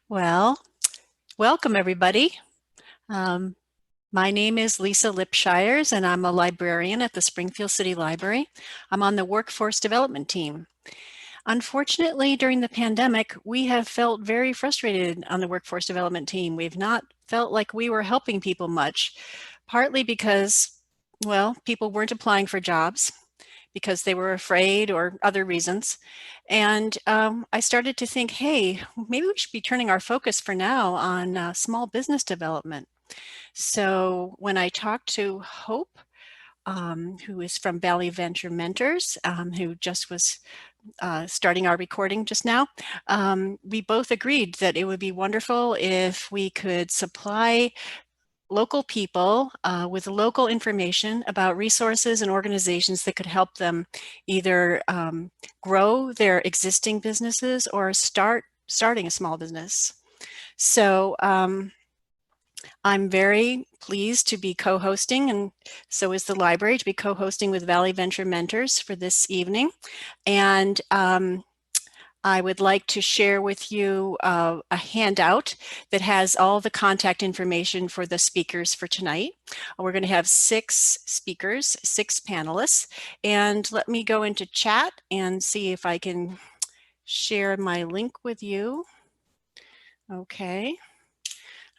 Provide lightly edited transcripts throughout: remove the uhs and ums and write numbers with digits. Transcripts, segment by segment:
Well, welcome everybody. Um, my name is Lisa Lipshires and I'm a librarian at the Springfield City Library. I'm on the workforce development team. Unfortunately, during the pandemic, we have felt very frustrated on the workforce development team. We've not felt like we were helping people much, partly because, well, people weren't applying for jobs because they were afraid or other reasons. And I started to think, hey, maybe we should be turning our focus for now on small business development. So when I talked to Hope, who is from Valley Venture Mentors, who just was starting our recording just now, we both agreed that it would be wonderful if we could supply local people with local information about resources and organizations that could help them either grow their existing businesses or starting a small business. So I'm very pleased to be co-hosting, and so is the library, to be co-hosting with Valley Venture Mentors for this evening. And I would like to share with you a handout that has all the contact information for the speakers for tonight. We're going to have 6 speakers, 6 panelists, and let me go into chat and see if I can share my link with you. Okay.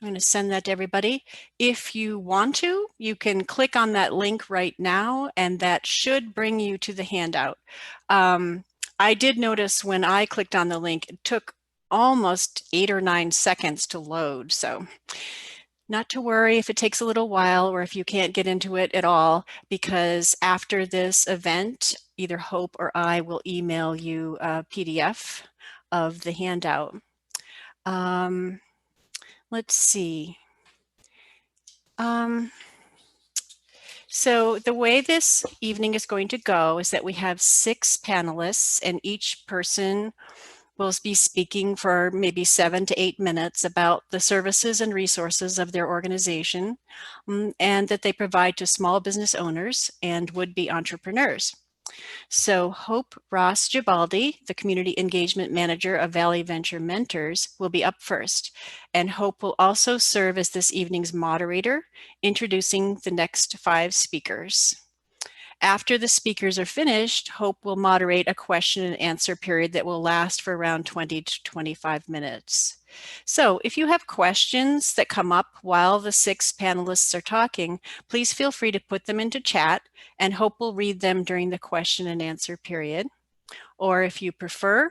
I'm going to send that to everybody. If you want to, you can click on that link right now, and that should bring you to the handout. I did notice when I clicked on the link, it took almost 8 or 9 seconds to load. So not to worry if it takes a little while or if you can't get into it at all, because after this event, either Hope or I will email you a PDF of the handout. Let's see. So the way this evening is going to go is that we have 6 panelists, and each person will be speaking for maybe 7 to 8 minutes about the services and resources of their organization, and that they provide to small business owners and would-be entrepreneurs. So Hope Ross Gibaldi, the Community Engagement Manager of Valley Venture Mentors, will be up first. And Hope will also serve as this evening's moderator, introducing the next 5 speakers. After the speakers are finished, Hope will moderate a question and answer period that will last for around 20 to 25 minutes. So if you have questions that come up while the 6 panelists are talking, please feel free to put them into chat, and Hope will read them during the question and answer period. Or if you prefer,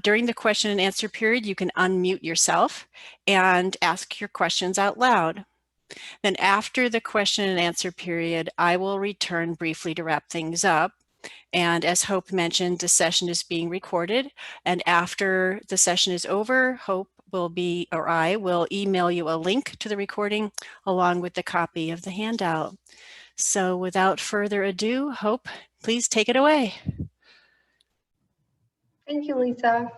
during the question and answer period, you can unmute yourself and ask your questions out loud. Then after the question and answer period, I will return briefly to wrap things up. And as Hope mentioned, the session is being recorded. And after the session is over, Hope will be, or I will email you a link to the recording along with the copy of the handout. So without further ado, Hope, please take it away. Thank you, Lisa.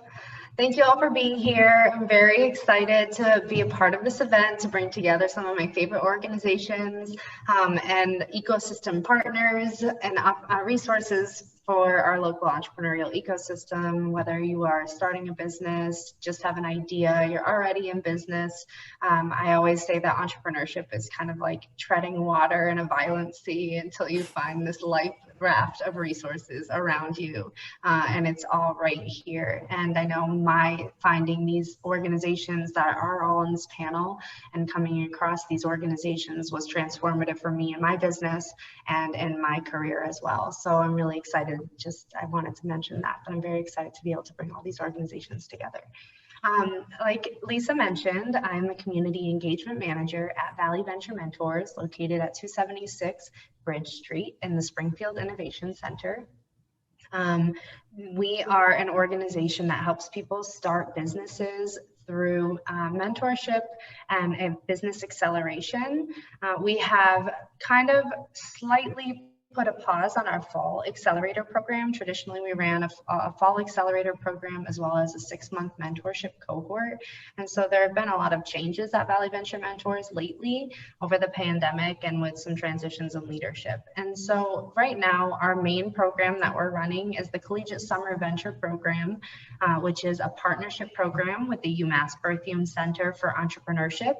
Thank you all for being here. I'm very excited to be a part of this event, to bring together some of my favorite organizations and ecosystem partners and resources for our local entrepreneurial ecosystem. Whether you are starting a business, just have an idea, you're already in business. I always say that entrepreneurship is kind of like treading water in a violent sea until you find this life raft of resources around you, and it's all right here. And I know my finding these organizations that are all on this panel and coming across these organizations was transformative for me in my business and in my career as well. So I'm really excited. I wanted to mention that, but I'm very excited to be able to bring all these organizations together. Like Lisa mentioned, I'm the Community Engagement Manager at Valley Venture Mentors, located at 276 Bridge Street in the Springfield Innovation Center. We are an organization that helps people start businesses through mentorship and business acceleration. We have kind of slightly put a pause on our fall accelerator program. Traditionally, we ran a fall accelerator program as well as a 6-month mentorship cohort. And so there have been a lot of changes at Valley Venture Mentors lately over the pandemic and with some transitions in leadership. And so right now, our main program that we're running is the Collegiate Summer Venture Program, which is a partnership program with the UMass Berthium Center for Entrepreneurship.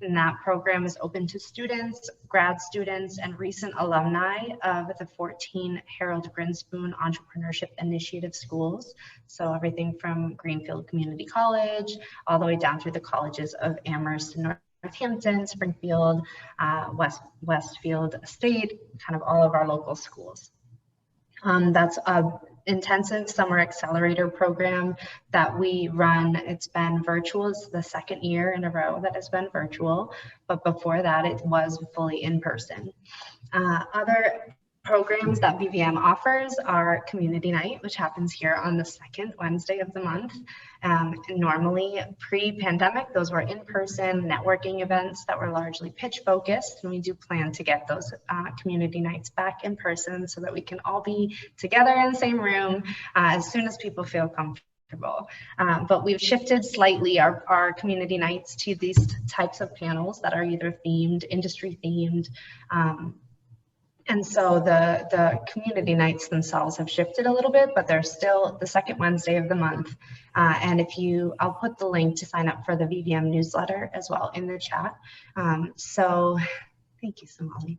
And that program is open to students, grad students, and recent alumni of the 14 Harold Grinspoon Entrepreneurship Initiative schools. So everything from Greenfield Community College, all the way down through the colleges of Amherst and Northampton, Springfield, Westfield State, kind of all of our local schools. That's a intensive summer accelerator program that we run. It's been virtual. It's the second year in a row that it's been virtual, but before that it was fully in person. Other programs that VVM offers are Community Night, which happens here on the second Wednesday of the month. Normally, pre-pandemic, those were in-person networking events that were largely pitch focused, and we do plan to get those community nights back in person so that we can all be together in the same room as soon as people feel comfortable. But we've shifted slightly our community nights to these types of panels that are either themed, industry themed, and so the community nights themselves have shifted a little bit, but they're still the second Wednesday of the month. And I'll put the link to sign up for the VVM newsletter as well in the chat. So thank you, Somali.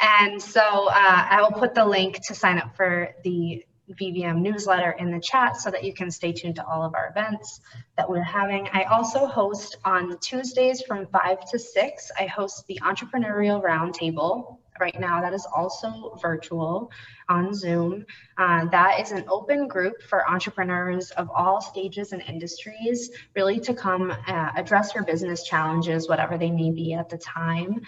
And so I will put the link to sign up for the VVM newsletter in the chat so that you can stay tuned to all of our events that we're having. I also host on Tuesdays from 5 to 6, I host the Entrepreneurial Roundtable. Right now, that is also virtual on Zoom. That is an open group for entrepreneurs of all stages and industries, really to come address your business challenges, whatever they may be at the time.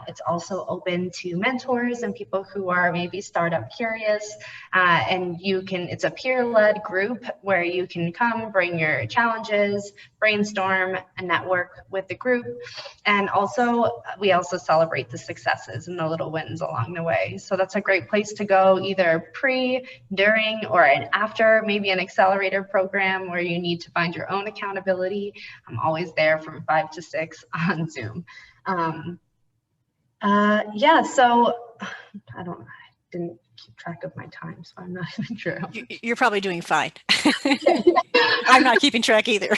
It's also open to mentors and people who are maybe startup curious, and it's a peer-led group where you can come, bring your challenges, brainstorm, and network with the group. And also, we also celebrate the successes and the little wins along the way. So that's a great place to go, either pre, during, or after maybe an accelerator program where you need to find your own accountability. I'm always there from 5 to 6 on Zoom. Yeah, so I didn't keep track of my time, so I'm not even sure. You're probably doing fine. I'm not keeping track either.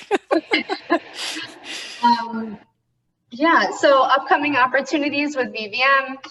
Yeah, so upcoming opportunities with VVM,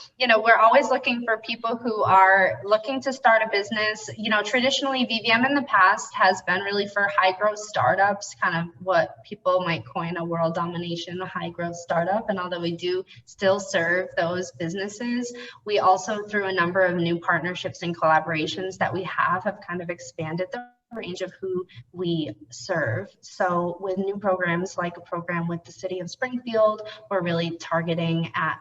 we're always looking for people who are looking to start a business. Traditionally VVM in the past has been really for high growth startups, kind of what people might coin a world domination, a high growth startup. And although we do still serve those businesses, we also, through a number of new partnerships and collaborations that we have kind of expanded the range of who we serve. So with new programs like a program with the City of Springfield, we're really targeting at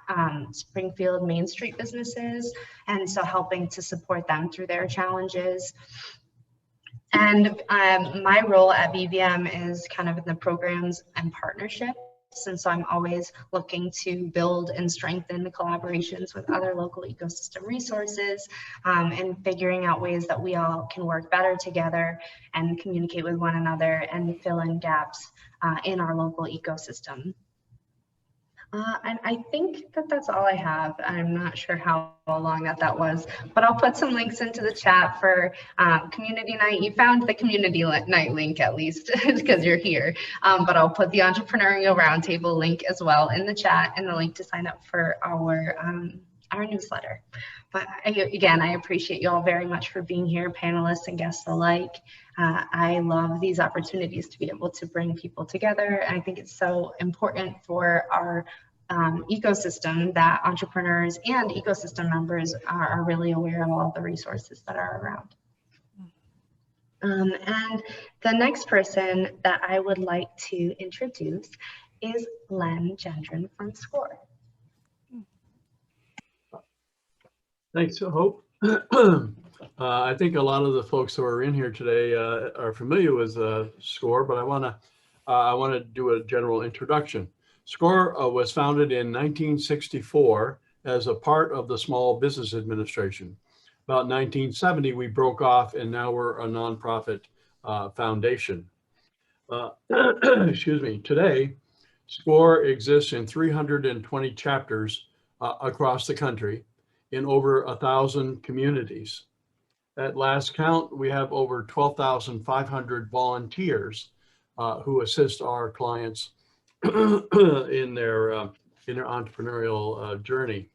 Springfield Main Street businesses, and so helping to support them through their challenges. And my role at VVM is kind of in the programs and partnerships. And so I'm always looking to build and strengthen the collaborations with other local ecosystem resources, and figuring out ways that we all can work better together and communicate with one another and fill in gaps in our local ecosystem. And I think that's all I have. I'm not sure how long that was, but I'll put some links into the chat for community night. You found the community night link at least because you're here, but I'll put the entrepreneurial roundtable link as well in the chat, and the link to sign up for our newsletter. But again, I appreciate you all very much for being here, panelists and guests alike. I love these opportunities to be able to bring people together. And I think it's so important for our ecosystem that entrepreneurs and ecosystem members are really aware of all the resources that are around. And the next person that I would like to introduce is Len Gendron from SCORE. Thanks, Hope. I think a lot of the folks who are in here today are familiar with SCORE, but I want to do a general introduction. SCORE was founded in 1964 as a part of the Small Business Administration. About 1970, we broke off, and now we're a nonprofit foundation. Excuse me. Today, SCORE exists in 320 chapters across the country in over 1,000 communities. At last count, we have over 12,500 volunteers who assist our clients in their entrepreneurial journey.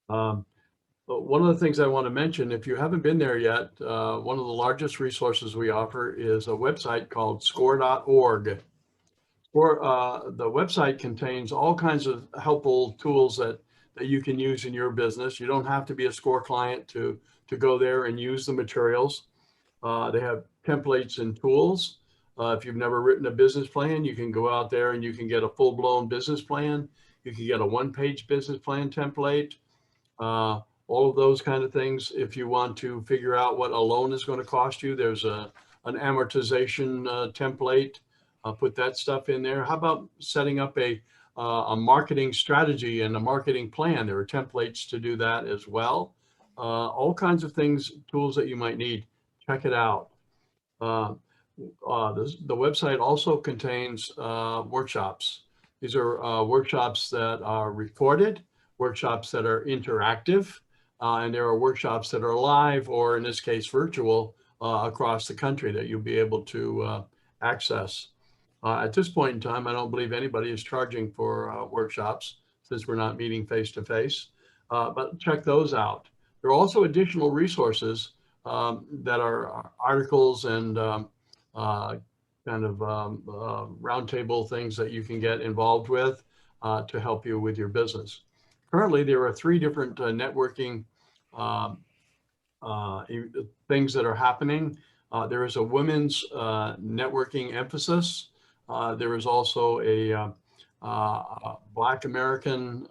But one of the things I want to mention, if you haven't been there yet, one of the largest resources we offer is a website called score.org. The website contains all kinds of helpful tools that you can use in your business. You don't have to be a SCORE client to go there and use the materials. They have templates and tools. If you've never written a business plan, you can go out there and you can get a full-blown business plan. You can get a one-page business plan template, all of those kind of things. If you want to figure out what a loan is going to cost you, there's an amortization template. Put that stuff in there. How about setting up a marketing strategy and a marketing plan? There are templates to do that as well. All kinds of things, tools that you might need. Check it out. The website also contains workshops. These are workshops that are recorded, workshops that are interactive, and there are workshops that are live, or in this case, virtual, across the country that you'll be able to access. At this point in time, I don't believe anybody is charging for workshops since we're not meeting face to face, but check those out. There are also additional resources that are articles and kind of roundtable things that you can get involved with to help you with your business. Currently, there are 3 different networking things that are happening. There is a women's networking emphasis. There is also a Black American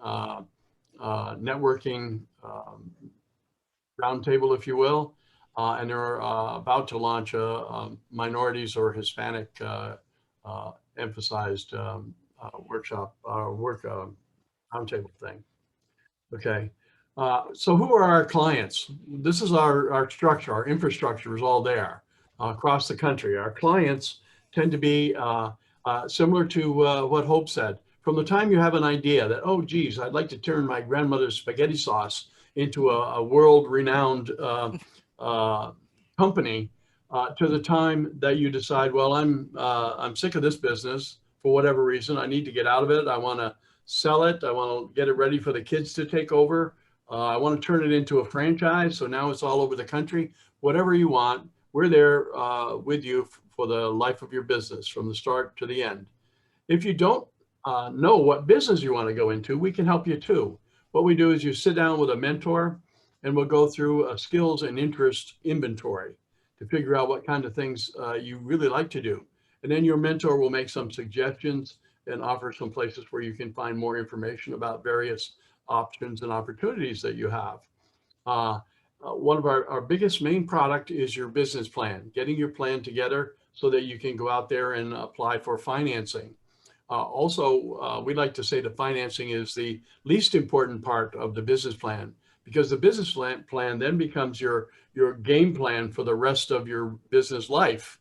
networking roundtable, if you will, and they're about to launch a minorities or Hispanic emphasized workshop roundtable thing. Okay, so who are our clients? This is our structure. Our infrastructure is all there across the country. Our clients tend to be similar to what Hope said. From the time you have an idea that, oh, geez, I'd like to turn my grandmother's spaghetti sauce into a world-renowned company, to the time that you decide, well, I'm sick of this business for whatever reason. I need to get out of it. I want to sell it. I want to get it ready for the kids to take over. I want to turn it into a franchise. So now it's all over the country. Whatever you want, we're there with you for the life of your business from the start to the end. If you don't know what business you want to go into, we can help you too. What we do is you sit down with a mentor and we'll go through a skills and interest inventory to figure out what kind of things you really like to do. And then your mentor will make some suggestions and offer some places where you can find more information about various options and opportunities that you have. One of our biggest main product is your business plan, getting your plan together so that you can go out there and apply for financing. Also, we like to say the financing is the least important part of the business plan, because the business plan then becomes your game plan for the rest of your business life.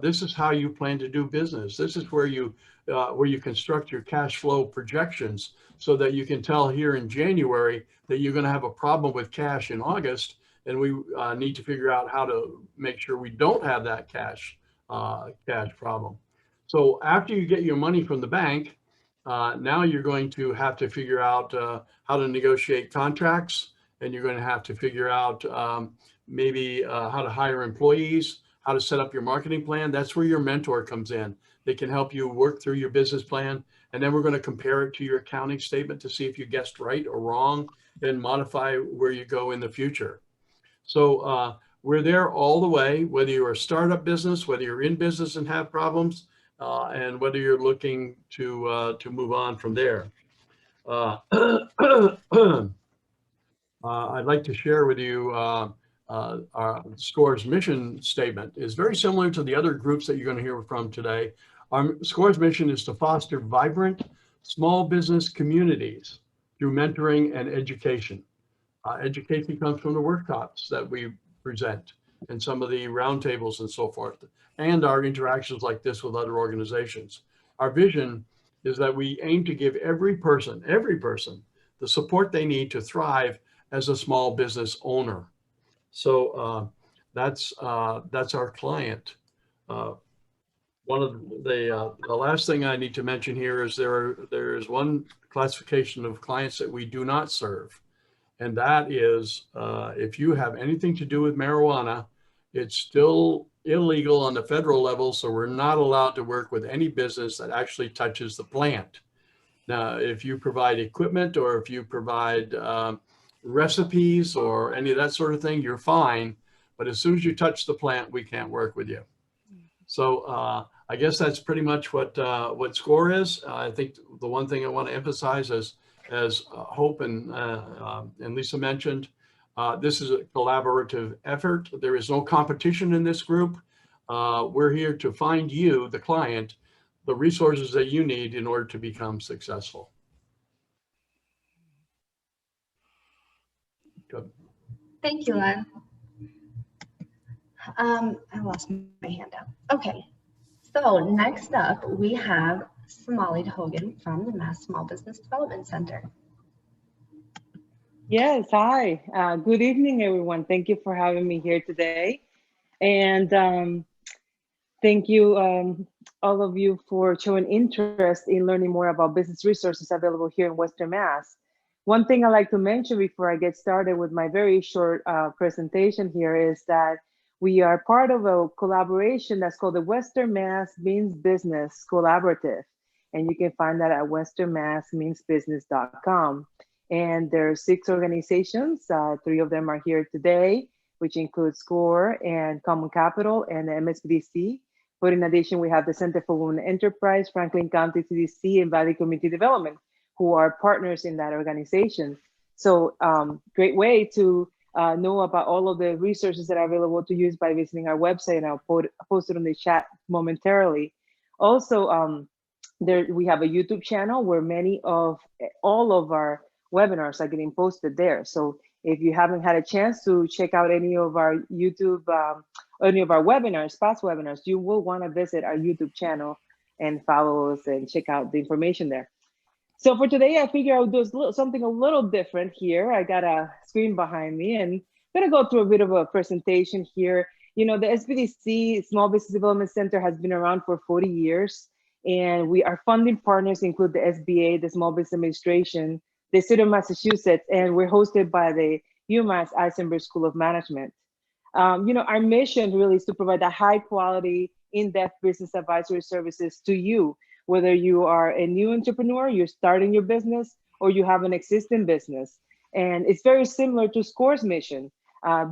This is how you plan to do business. This is where you construct your cash flow projections so that you can tell here in January that you're going to have a problem with cash in August, and we need to figure out how to make sure we don't have that cash problem. So after you get your money from the bank, now you're going to have to figure out how to negotiate contracts, and you're going to have to figure out maybe how to hire employees, how to set up your marketing plan. That's where your mentor comes in. They can help you work through your business plan, and then we're going to compare it to your accounting statement to see if you guessed right or wrong, and modify where you go in the future. So we're there all the way, whether you're a startup business, whether you're in business and have problems, and whether you're looking to move on from there. I'd like to share with you our SCORE's mission statement. Is very similar to the other groups that you're going to hear from today. Our SCORE's mission is to foster vibrant small business communities through mentoring and education. Education comes from the workshops that we present and some of the roundtables and so forth, and our interactions like this with other organizations. Our vision is that we aim to give every person, the support they need to thrive as a small business owner. So that's our client. One of the last thing I need to mention here is there is one classification of clients that we do not serve, and that is if you have anything to do with marijuana, it's still illegal on the federal level, so we're not allowed to work with any business that actually touches the plant. Now, if you provide equipment or if you provide recipes or any of that sort of thing, you're fine. But as soon as you touch the plant, we can't work with you. So I guess that's pretty much what SCORE is. I think the one thing I want to emphasize is, as Hope and Lisa mentioned, this is a collaborative effort. There is no competition in this group. We're here to find you, the client, the resources that you need in order to become successful. Good. Thank you, Len. I lost my handout. Okay, so next up we have Somali Hogan from the Mass Small Business Development Center. Yes, hi. Good evening, everyone. Thank you for having me here today. And thank you, all of you, for showing interest in learning more about business resources available here in Western Mass. One thing I'd like to mention before I get started with my very short presentation here is that we are part of a collaboration that's called the Western Mass Means Business Collaborative. And you can find that at westernmassmeansbusiness.com. And there are 6 organizations, 3 of them are here today, which include SCORE and Common Capital and the MSBDC. But in addition, we have the Center for Women Enterprise, Franklin County CDC, and Valley Community Development, who are partners in that organization. So great way to know about all of the resources that are available to use by visiting our website, and I'll post it on the chat momentarily. Also, we have a YouTube channel where all of our webinars are getting posted there. So if you haven't had a chance to check out any of our YouTube, any of our webinars, past webinars, you will want to visit our YouTube channel and follow us and check out the information there. So for today, I figure I'll do something a little different here. I got a screen behind me and I'm gonna go through a bit of a presentation here. You know, the SBDC, Small Business Development Center, has been around for 40 years. And our funding partners include the SBA, the Small Business Administration, the State of Massachusetts, and we're hosted by the UMass Eisenberg School of Management. You know, our mission really is to provide a high quality, in-depth business advisory services to you, whether you are a new entrepreneur, you're starting your business, or you have an existing business. And it's very similar to SCORE's mission.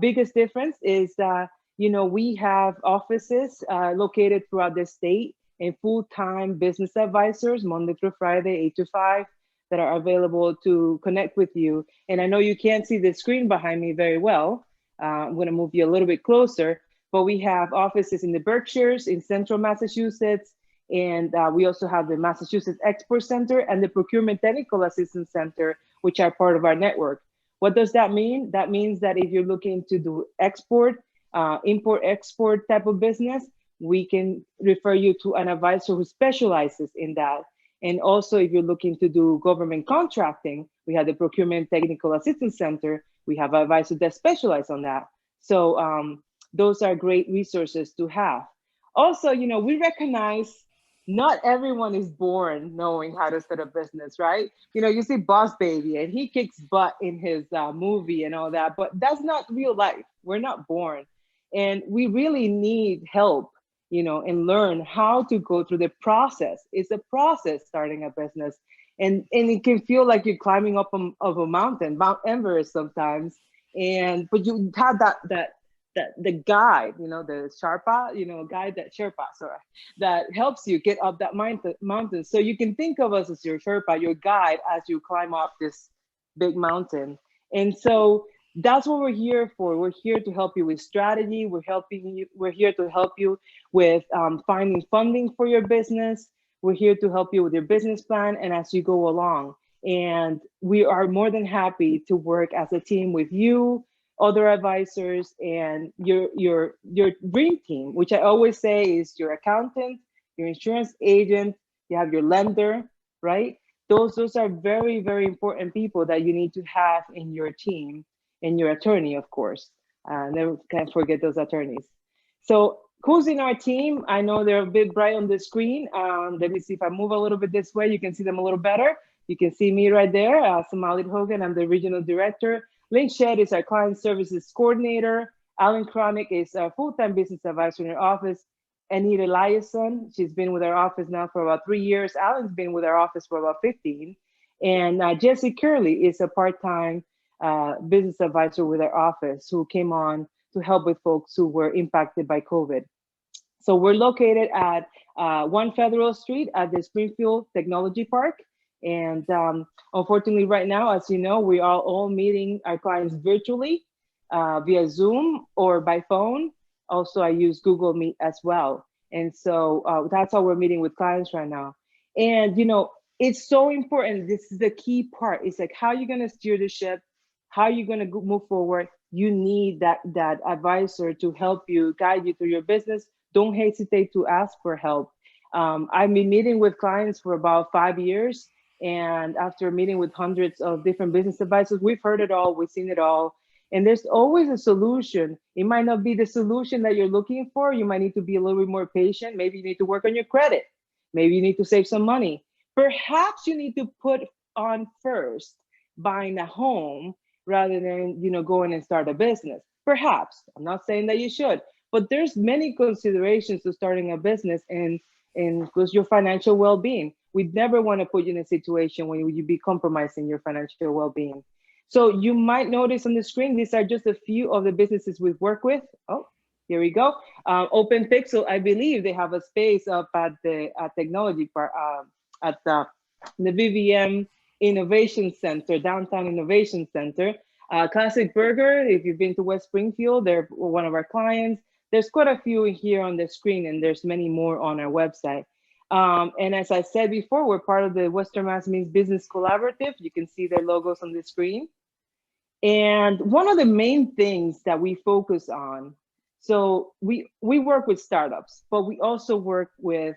Biggest difference is that, you know, we have offices located throughout the state and full-time business advisors, Monday through Friday, 8 to 5, that are available to connect with you. And I know you can't see the screen behind me very well. I'm gonna move you a little bit closer, but we have offices in the Berkshires, in Central Massachusetts, and we also have the Massachusetts Export Center and the Procurement Technical Assistance Center, which are part of our network. What does that mean? That means that if you're looking to do export, import-export type of business, we can refer you to an advisor who specializes in that. And also, if you're looking to do government contracting, we have the Procurement Technical Assistance Center. We have advisors that specialize on that. So those are great resources to have. Also, you know, we recognize not everyone is born knowing how to start a business, right? You know, you see Boss Baby and he kicks butt in his movie and all that, but that's not real life. We're not born. And we really need help, you know, and learn how to go through the process. It's a process starting a business. And it can feel like you're climbing up of a mountain, Mount Everest sometimes. But you have the guide, you know, the Sherpa, you know, guide that Sherpa, sorry, that helps you get up that mountain. So you can think of us as your Sherpa, your guide, as you climb up this big mountain. And so that's what we're here for. We're here to help you with strategy. We're here to help you with finding funding for your business. We're here to help you with your business plan and as you go along. And we are more than happy to work as a team with you, other advisors, and your dream team, which I always say is your accountant, your insurance agent, you have your lender, right? Those are very, very important people that you need to have in your team, and your attorney, of course. Never can't forget those attorneys. So who's in our team? I know they're a bit bright on the screen. Let me see if I move a little bit this way, you can see them a little better. You can see me right there, Somalit Hogan, I'm the regional director. Lynn Shedd is our client services coordinator. Alan Chronic is our full-time business advisor in our office. Anita Eliasson, she's been with our office now for about 3 years. Alan's been with our office for about 15. And Jesse Curley is a part-time business advisor with our office who came on to help with folks who were impacted by COVID. So we're located at 1 Federal Street at the Springfield Technology Park. And unfortunately right now, as you know, we are all meeting our clients virtually via Zoom or by phone. Also, I use Google Meet as well. And so that's how we're meeting with clients right now. And, you know, it's so important. This is the key part. It's like, how are you going to steer the ship? How are you going to move forward? You need that advisor to help you, guide you through your business. Don't hesitate to ask for help. I've been meeting with clients for about 5 years. And after meeting with hundreds of different business advisors, we've heard it all, we've seen it all. And there's always a solution. It might not be the solution that you're looking for. You might need to be a little bit more patient. Maybe you need to work on your credit. Maybe you need to save some money. Perhaps you need to put on first buying a home rather than, you know, going and start a business. Perhaps. I'm not saying that you should, but there's many considerations to starting a business, and includes your financial well-being. We'd never want to put you in a situation where you be compromising your financial well-being. So you might notice on the screen, these are just a few of the businesses we work with. Oh, here we go. Open Pixel, I believe they have a space up at the technology part, at the VVM Innovation Center, Downtown Innovation Center. Classic Burger, if you've been to West Springfield, they're one of our clients. There's quite a few here on the screen, and there's many more on our website. And as I said before, we're part of the Western Mass Means Business Collaborative. You can see their logos on the screen. And one of the main things that we focus on, so we work with startups, but we also work with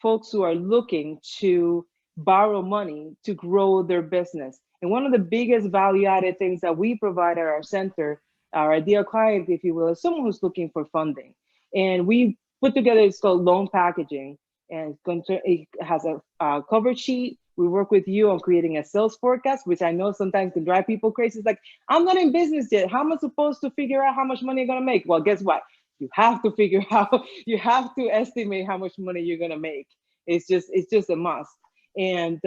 folks who are looking to borrow money to grow their business. And one of the biggest value-added things that we provide at our center, our ideal client, if you will, is someone who's looking for funding. And we put together, it's called loan packaging, and it has a cover sheet. We work with you on creating a sales forecast, which I know sometimes can drive people crazy. It's like, I'm not in business yet. How am I supposed to figure out how much money you're gonna make? Well, guess what? You have to figure out, you have to estimate how much money you're gonna make. It's just a must. And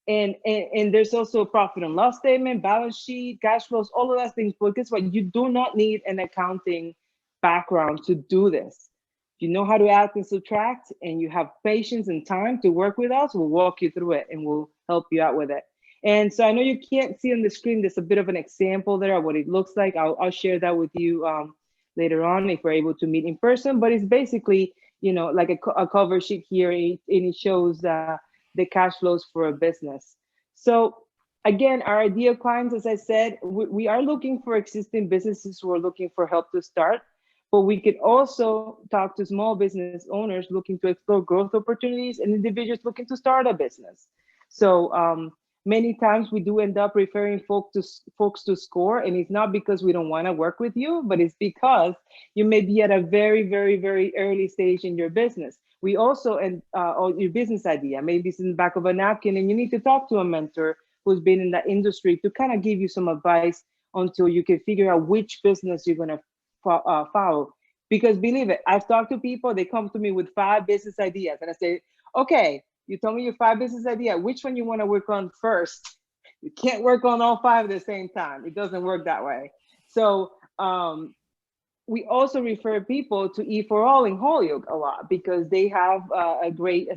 there's also a profit and loss statement, balance sheet, cash flows, all of those things. But guess what? You do not need an accounting background to do this. If you know how to add and subtract, and you have patience and time to work with us, we'll walk you through it and we'll help you out with it. And so I know you can't see on the screen, there's a bit of an example there of what it looks like. I'll share that with you later on if we're able to meet in person. But it's basically, you know, like a cover sheet here, and it shows the cash flows for a business. So again, our ideal clients, as I said, we are looking for existing businesses who are looking for help to start, but we could also talk to small business owners looking to explore growth opportunities and individuals looking to start a business. So many times we do end up referring folks to SCORE, and it's not because we don't want to work with you, but it's because you may be at a very, very, very early stage in your business. We also, or your business idea, maybe it's in the back of a napkin, and you need to talk to a mentor who's been in that industry to kind of give you some advice until you can figure out which business you're going to follow. Because believe it, I've talked to people, they come to me with 5 business ideas, and I say, okay, you told me your 5 business ideas, which one you want to work on first? You can't work on all 5 at the same time. It doesn't work that way. So we also refer people to E4All in Holyoke a lot, because they have a great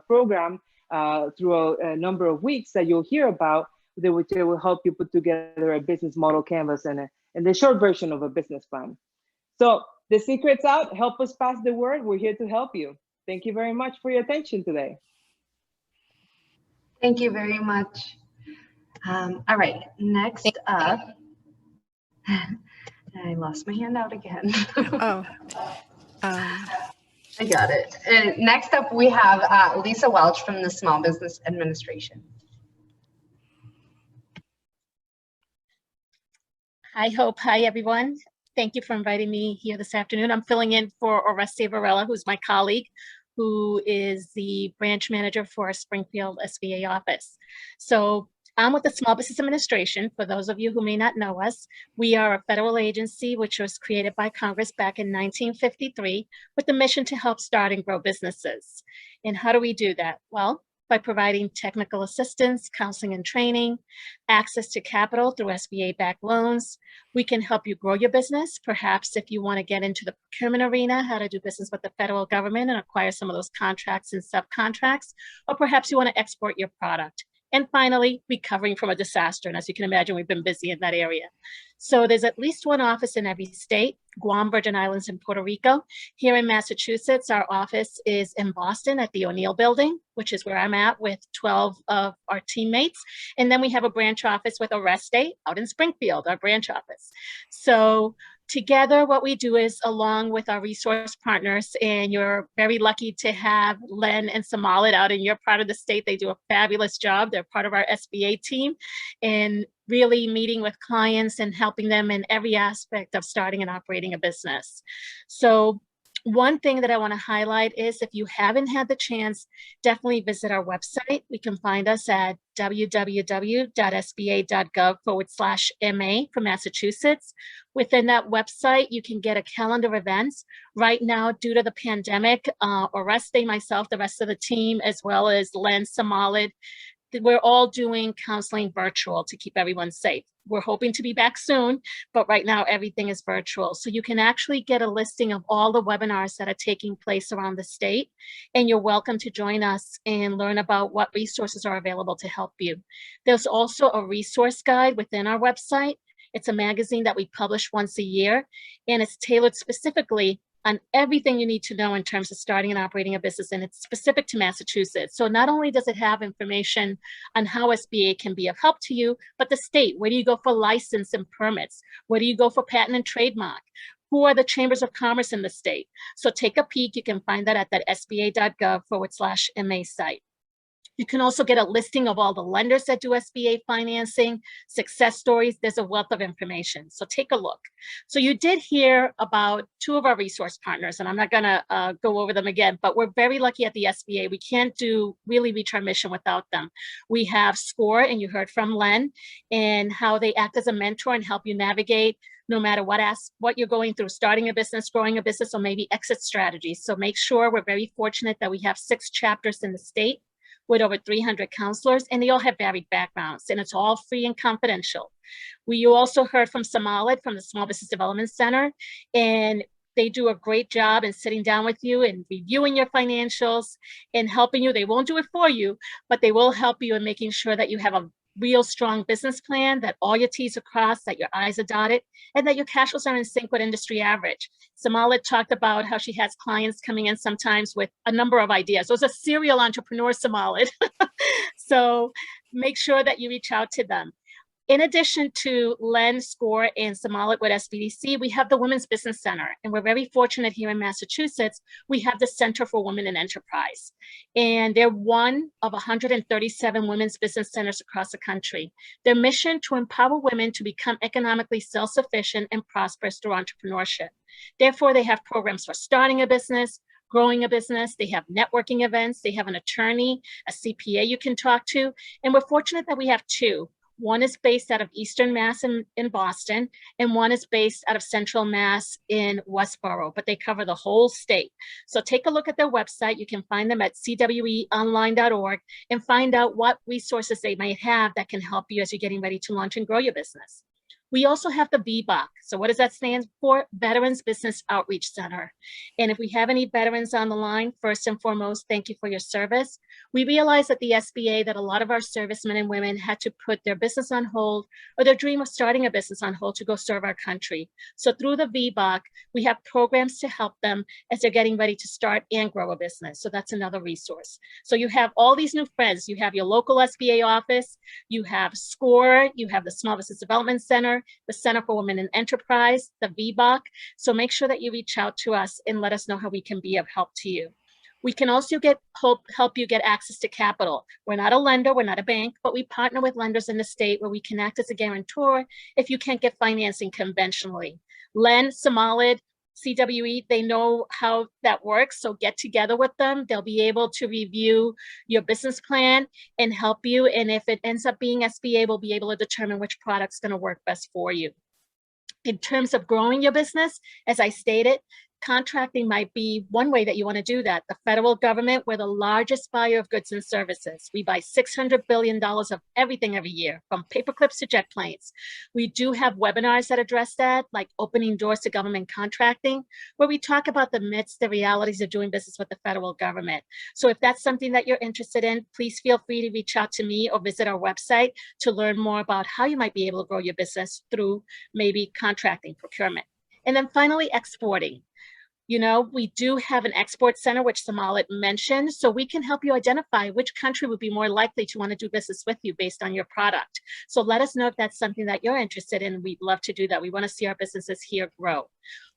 program through a number of weeks that you'll hear about, which will help you put together a business model canvas and the short version of a business plan. So the secret's out. Help us pass the word. We're here to help you. Thank you very much for your attention today. Thank you very much. All right, next up, I lost my handout again. Oh, I got it. And next up, we have Lisa Welch from the Small Business Administration. Hi, Hope. Hi, everyone. Thank you for inviting me here this afternoon. I'm filling in for Oreste Varela, who's my colleague, who is the branch manager for our Springfield SBA office. So I'm with the Small Business Administration. For those of you who may not know us, we are a federal agency which was created by Congress back in 1953 with the mission to help start and grow businesses. And how do we do that? Well, by providing technical assistance, counseling and training, access to capital through SBA-backed loans. We can help you grow your business. Perhaps if you want to get into the procurement arena, how to do business with the federal government and acquire some of those contracts and subcontracts, or perhaps you want to export your product. And finally, recovering from a disaster. And as you can imagine, we've been busy in that area. So there's at least one office in every state, Guam, Virgin Islands, and Puerto Rico. Here in Massachusetts, our office is in Boston at the O'Neill Building, which is where I'm at with 12 of our teammates. And then we have a branch office with Oreste out in Springfield, our branch office. So together, what we do is, along with our resource partners, and you're very lucky to have Len and Samalit out in your part of the state. They do a fabulous job. They're part of our SBA team and really meeting with clients and helping them in every aspect of starting and operating a business. So one thing that I want to highlight is, if you haven't had the chance, definitely visit our website. You can find us at www.sba.gov/MA for Massachusetts. Within that website, you can get a calendar of events. Right now, due to the pandemic, Oreste, myself, the rest of the team, as well as Len, Samalit, we're all doing counseling virtual to keep everyone safe. We're hoping to be back soon, but right now everything is virtual. So you can actually get a listing of all the webinars that are taking place around the state, and you're welcome to join us and learn about what resources are available to help you. There's also a resource guide within our website. It's a magazine that we publish once a year, and it's tailored specifically on everything you need to know in terms of starting and operating a business, and it's specific to Massachusetts. So not only does it have information on how SBA can be of help to you, but the state, where do you go for license and permits? Where do you go for patent and trademark? Who are the chambers of commerce in the state? So take a peek. You can find that at that sba.gov/MA site. You can also get a listing of all the lenders that do SBA financing, success stories. There's a wealth of information, so take a look. So you did hear about two of our resource partners, and I'm not gonna go over them again, but we're very lucky at the SBA. We can't really reach our mission without them. We have SCORE, and you heard from Len, and how they act as a mentor and help you navigate no matter what you're going through, starting a business, growing a business, or maybe exit strategies. So make sure, we're very fortunate that we have 6 chapters in the state with over 300 counselors, and they all have varied backgrounds, and it's all free and confidential. You also heard from Samalit from the Small Business Development Center, and they do a great job in sitting down with you and reviewing your financials and helping you. They won't do it for you, but they will help you in making sure that you have a real strong business plan, that all your T's are crossed, that your I's are dotted, and that your cash flows are in sync with industry average. Samalit talked about how she has clients coming in sometimes with a number of ideas. So it's a serial entrepreneur, Samalit. So make sure that you reach out to them. In addition to Len, SCORE, and Samalit with SBDC, we have the Women's Business Center. And we're very fortunate here in Massachusetts, we have the Center for Women in Enterprise. And they're one of 137 women's business centers across the country. Their mission to empower women to become economically self-sufficient and prosperous through entrepreneurship. Therefore, they have programs for starting a business, growing a business. They have networking events. They have an attorney, a CPA you can talk to. And we're fortunate that we have 2. One is based out of Eastern Mass in Boston, and one is based out of Central Mass in Westboro, but they cover the whole state. So take a look at their website. You can find them at cweonline.org and find out what resources they might have that can help you as you're getting ready to launch and grow your business. We also have the VBOC. So what does that stand for? Veterans Business Outreach Center. And if we have any veterans on the line, first and foremost, thank you for your service. We realized at the SBA that a lot of our servicemen and women had to put their business on hold or their dream of starting a business on hold to go serve our country. So through the VBOC, we have programs to help them as they're getting ready to start and grow a business. So that's another resource. So you have all these new friends. You have your local SBA office, you have SCORE, you have the Small Business Development Center, the Center for Women in Enterprise, the VBOC. So make sure that you reach out to us and let us know how we can be of help to you. We can also help you get access to capital. We're not a lender, we're not a bank, but we partner with lenders in the state where we can act as a guarantor if you can't get financing conventionally. Len, Somalid, CWE, they know how that works, so get together with them. They'll be able to review your business plan and help you, and if it ends up being SBA, we'll be able to determine which product's gonna work best for you. In terms of growing your business, as I stated, contracting might be one way that you want to do that. The federal government, we're the largest buyer of goods and services. We buy $600 billion of everything every year, from paper clips to jet planes. We do have webinars that address that, like opening doors to government contracting, where we talk about the myths, the realities of doing business with the federal government. So if that's something that you're interested in, please feel free to reach out to me or visit our website to learn more about how you might be able to grow your business through maybe contracting, procurement. And then finally, exporting. You know, we do have an export center, which Samalit mentioned, so we can help you identify which country would be more likely to want to do business with you based on your product. So let us know if that's something that you're interested in. We'd love to do that. We want to see our businesses here grow.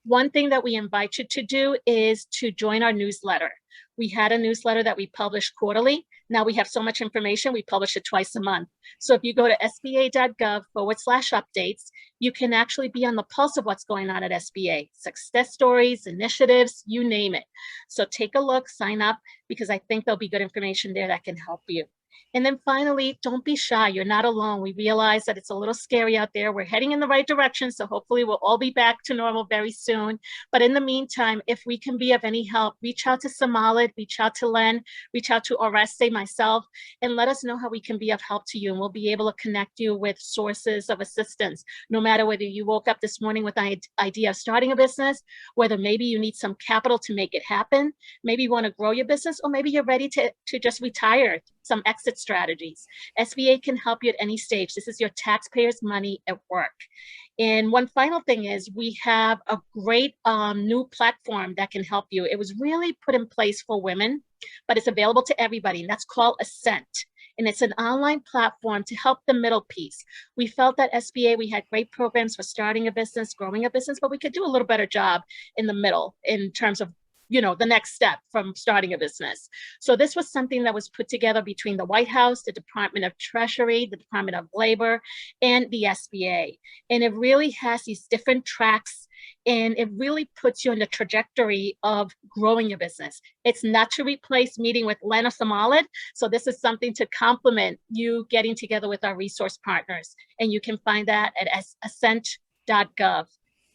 One thing that we invite you to do is to join our newsletter. We had a newsletter that we publish quarterly. Now we have so much information, we publish it twice a month. So if you go to sba.gov/updates, you can actually be on the pulse of what's going on at SBA, success stories, initiatives, you name it. So take a look, sign up, because I think there'll be good information there that can help you. And then finally, don't be shy. You're not alone. We realize that it's a little scary out there. We're heading in the right direction, so hopefully we'll all be back to normal very soon. But in the meantime, if we can be of any help, reach out to Somalid, reach out to Len, reach out to Oreste, myself, and let us know how we can be of help to you. And we'll be able to connect you with sources of assistance, no matter whether you woke up this morning with the idea of starting a business, whether maybe you need some capital to make it happen, maybe you want to grow your business, or maybe you're ready to just retire, some exit strategies. SBA can help you at any stage. This is your taxpayers' money at work. And one final thing is we have a great new platform that can help you. It was really put in place for women, but it's available to everybody, and that's called Ascent. And it's an online platform to help the middle piece. We felt that SBA, we had great programs for starting a business, growing a business, but we could do a little better job in the middle in terms of, you know, the next step from starting a business. So this was something that was put together between the White House, the Department of Treasury, the Department of Labor, and the SBA. And it really has these different tracks, and it really puts you on the trajectory of growing your business. It's not to replace meeting with Len or Somalid. So this is something to complement you getting together with our resource partners. And you can find that at ascent.gov.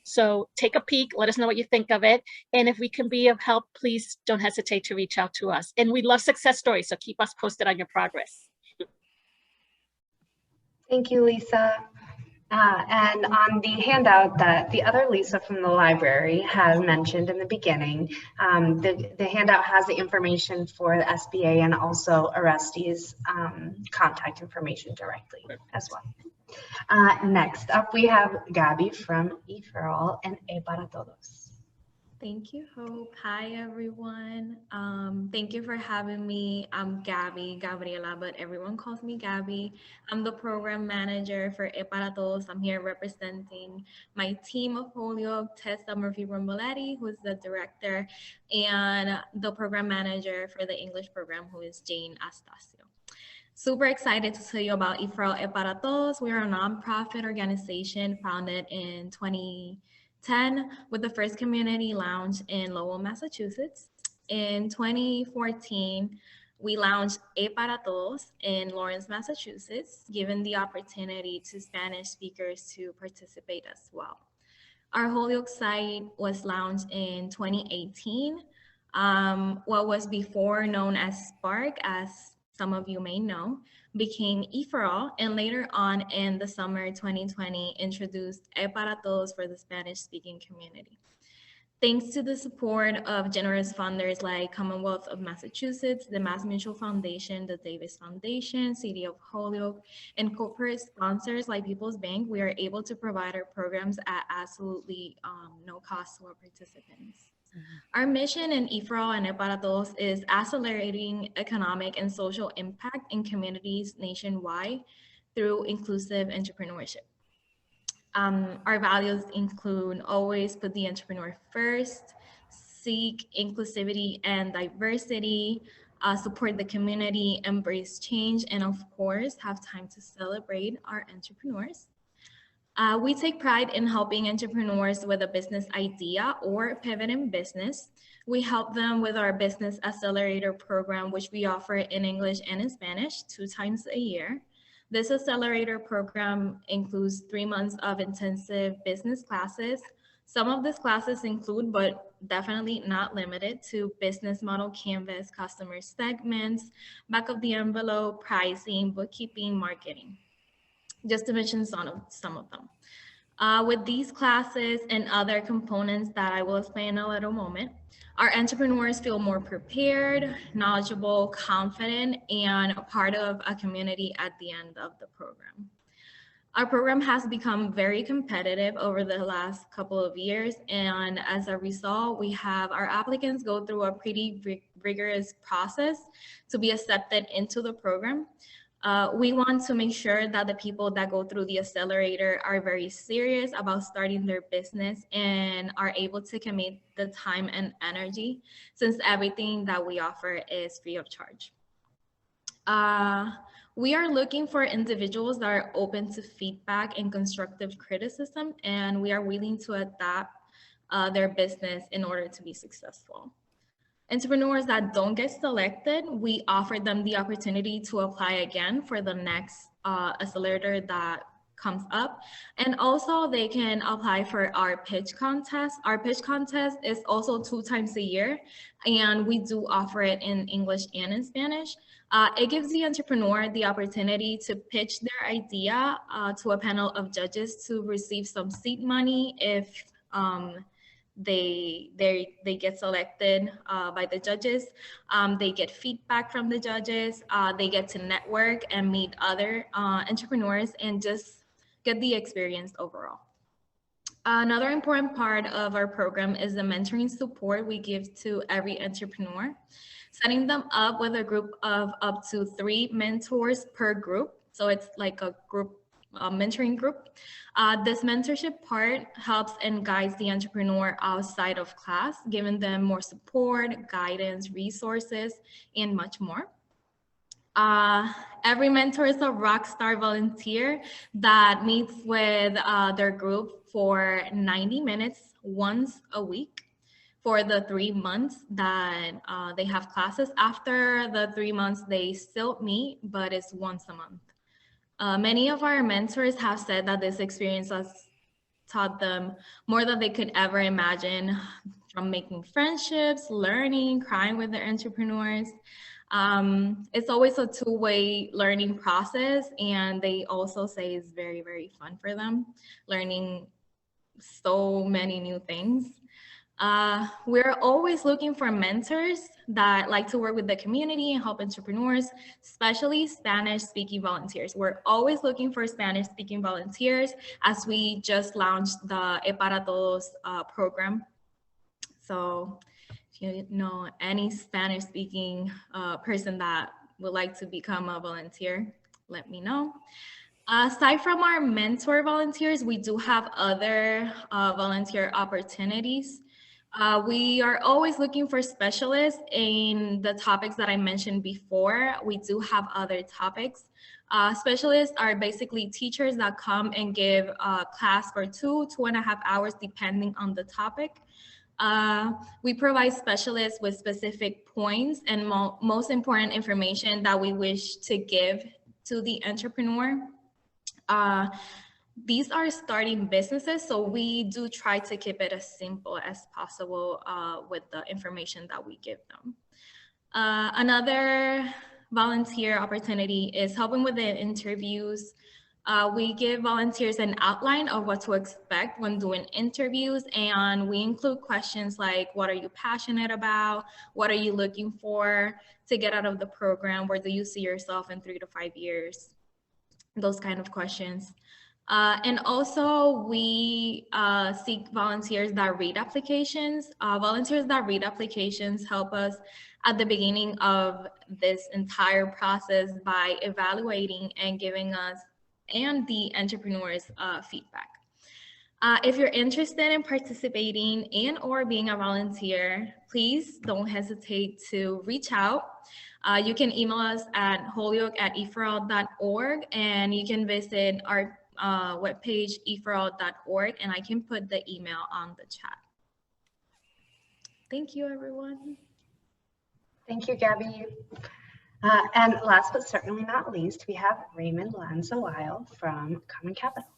So take a peek, let us know what you think of it. And if we can be of help, please don't hesitate to reach out to us. And we love success stories, so keep us posted on your progress. Thank you, Lisa. And on the handout that the other Lisa from the library has mentioned in the beginning, the handout has the information for the SBA and also Oreste's contact information directly as well. Next up, we have Gabby from eForall and E Para Todos. Thank you, Hope. Hi, everyone. Thank you for having me. I'm Gabby, Gabriela, but everyone calls me Gabby. I'm the program manager for E Para Todos. I'm here representing my team of Holyoke, Tessa Murphy-Romboletti, who's the director, and the program manager for the English program, who is Jane Astacio. Super excited to tell you about eForall E Para Todos. We are a nonprofit organization founded in 2010 with the first community lounge in Lowell, Massachusetts. In 2014, we launched E Para Todos in Lawrence, Massachusetts, giving the opportunity to Spanish speakers to participate as well. Our Holyoke site was launched in 2018. What was before known as Spark, as some of you may know, became E4All, and later on in the summer 2020 introduced E para Todos for the Spanish-speaking community. Thanks to the support of generous funders like Commonwealth of Massachusetts, the Mass Mutual Foundation, the Davis Foundation, City of Holyoke, and corporate sponsors like People's Bank, we are able to provide our programs at absolutely no cost to our participants. Our mission in E4All and E para Todos is accelerating economic and social impact in communities nationwide through inclusive entrepreneurship. Our values include always put the entrepreneur first, seek inclusivity and diversity, support the community, embrace change, and of course, have time to celebrate our entrepreneurs. We take pride in helping entrepreneurs with a business idea or pivot in business. We help them with our Business Accelerator program, which we offer in English and in Spanish 2 times a year. This accelerator program includes 3 months of intensive business classes. Some of these classes include, but definitely not limited to, business model canvas, customer segments, back of the envelope, pricing, bookkeeping, marketing, just to mention some of them. With these classes and other components that I will explain in a little moment, our entrepreneurs feel more prepared, knowledgeable, confident, and a part of a community at the end of the program. Our program has become very competitive over the last couple of years, and as a result, we have our applicants go through a pretty rigorous process to be accepted into the program. We want to make sure that the people that go through the accelerator are very serious about starting their business and are able to commit the time and energy, since everything that we offer is free of charge. We are looking for individuals that are open to feedback and constructive criticism, and we are willing to adapt their business in order to be successful. Entrepreneurs that don't get selected, we offer them the opportunity to apply again for the next accelerator that comes up. And also they can apply for our pitch contest. Our pitch contest is also 2 times a year, and we do offer it in English and in Spanish. It gives the entrepreneur the opportunity to pitch their idea to a panel of judges to receive some seed money if they get selected by the judges. They get feedback from the judges. They get to network and meet other entrepreneurs and just get the experience overall. Another important part of our program is the mentoring support we give to every entrepreneur, setting them up with a group of up to 3 mentors per group. So it's like a group mentoring group. This mentorship part helps and guides the entrepreneur outside of class, giving them more support, guidance, resources, and much more. Every mentor is a rock star volunteer that meets with their group for 90 minutes once a week for the 3 months that they have classes. After the 3 months, they still meet, but it's once a month. Many of our mentors have said that this experience has taught them more than they could ever imagine, from making friendships, learning, crying with their entrepreneurs. It's always a 2-way learning process, and they also say it's very, very fun for them, learning so many new things. We're always looking for mentors that like to work with the community and help entrepreneurs, especially Spanish-speaking volunteers. We're always looking for Spanish-speaking volunteers, as we just launched the E para Todos program. So if you know any Spanish-speaking person that would like to become a volunteer, let me know. Aside from our mentor volunteers, we do have other volunteer opportunities. We are always looking for specialists in the topics that I mentioned before. We do have other topics. Specialists are basically teachers that come and give a class for 2.5 hours, depending on the topic. We provide specialists with specific points and most important information that we wish to give to the entrepreneur. These are starting businesses, so we do try to keep it as simple as possible with the information that we give them. Another volunteer opportunity is helping with the interviews. We give volunteers an outline of what to expect when doing interviews, and we include questions like, what are you passionate about? What are you looking for to get out of the program? Where do you see yourself in 3 to 5 years? Those kind of questions. And also we seek volunteers that read applications. Volunteers that read applications help us at the beginning of this entire process by evaluating and giving us and the entrepreneurs feedback. If you're interested in participating in or being a volunteer, please don't hesitate to reach out. You can email us at holyoke@eforall.org, and you can visit our webpage, eforall.org, and I can put the email on the chat. Thank you, everyone. Thank you, Gabby. And last but certainly not least, we have Raymond Lanza-Weil from Common Capital.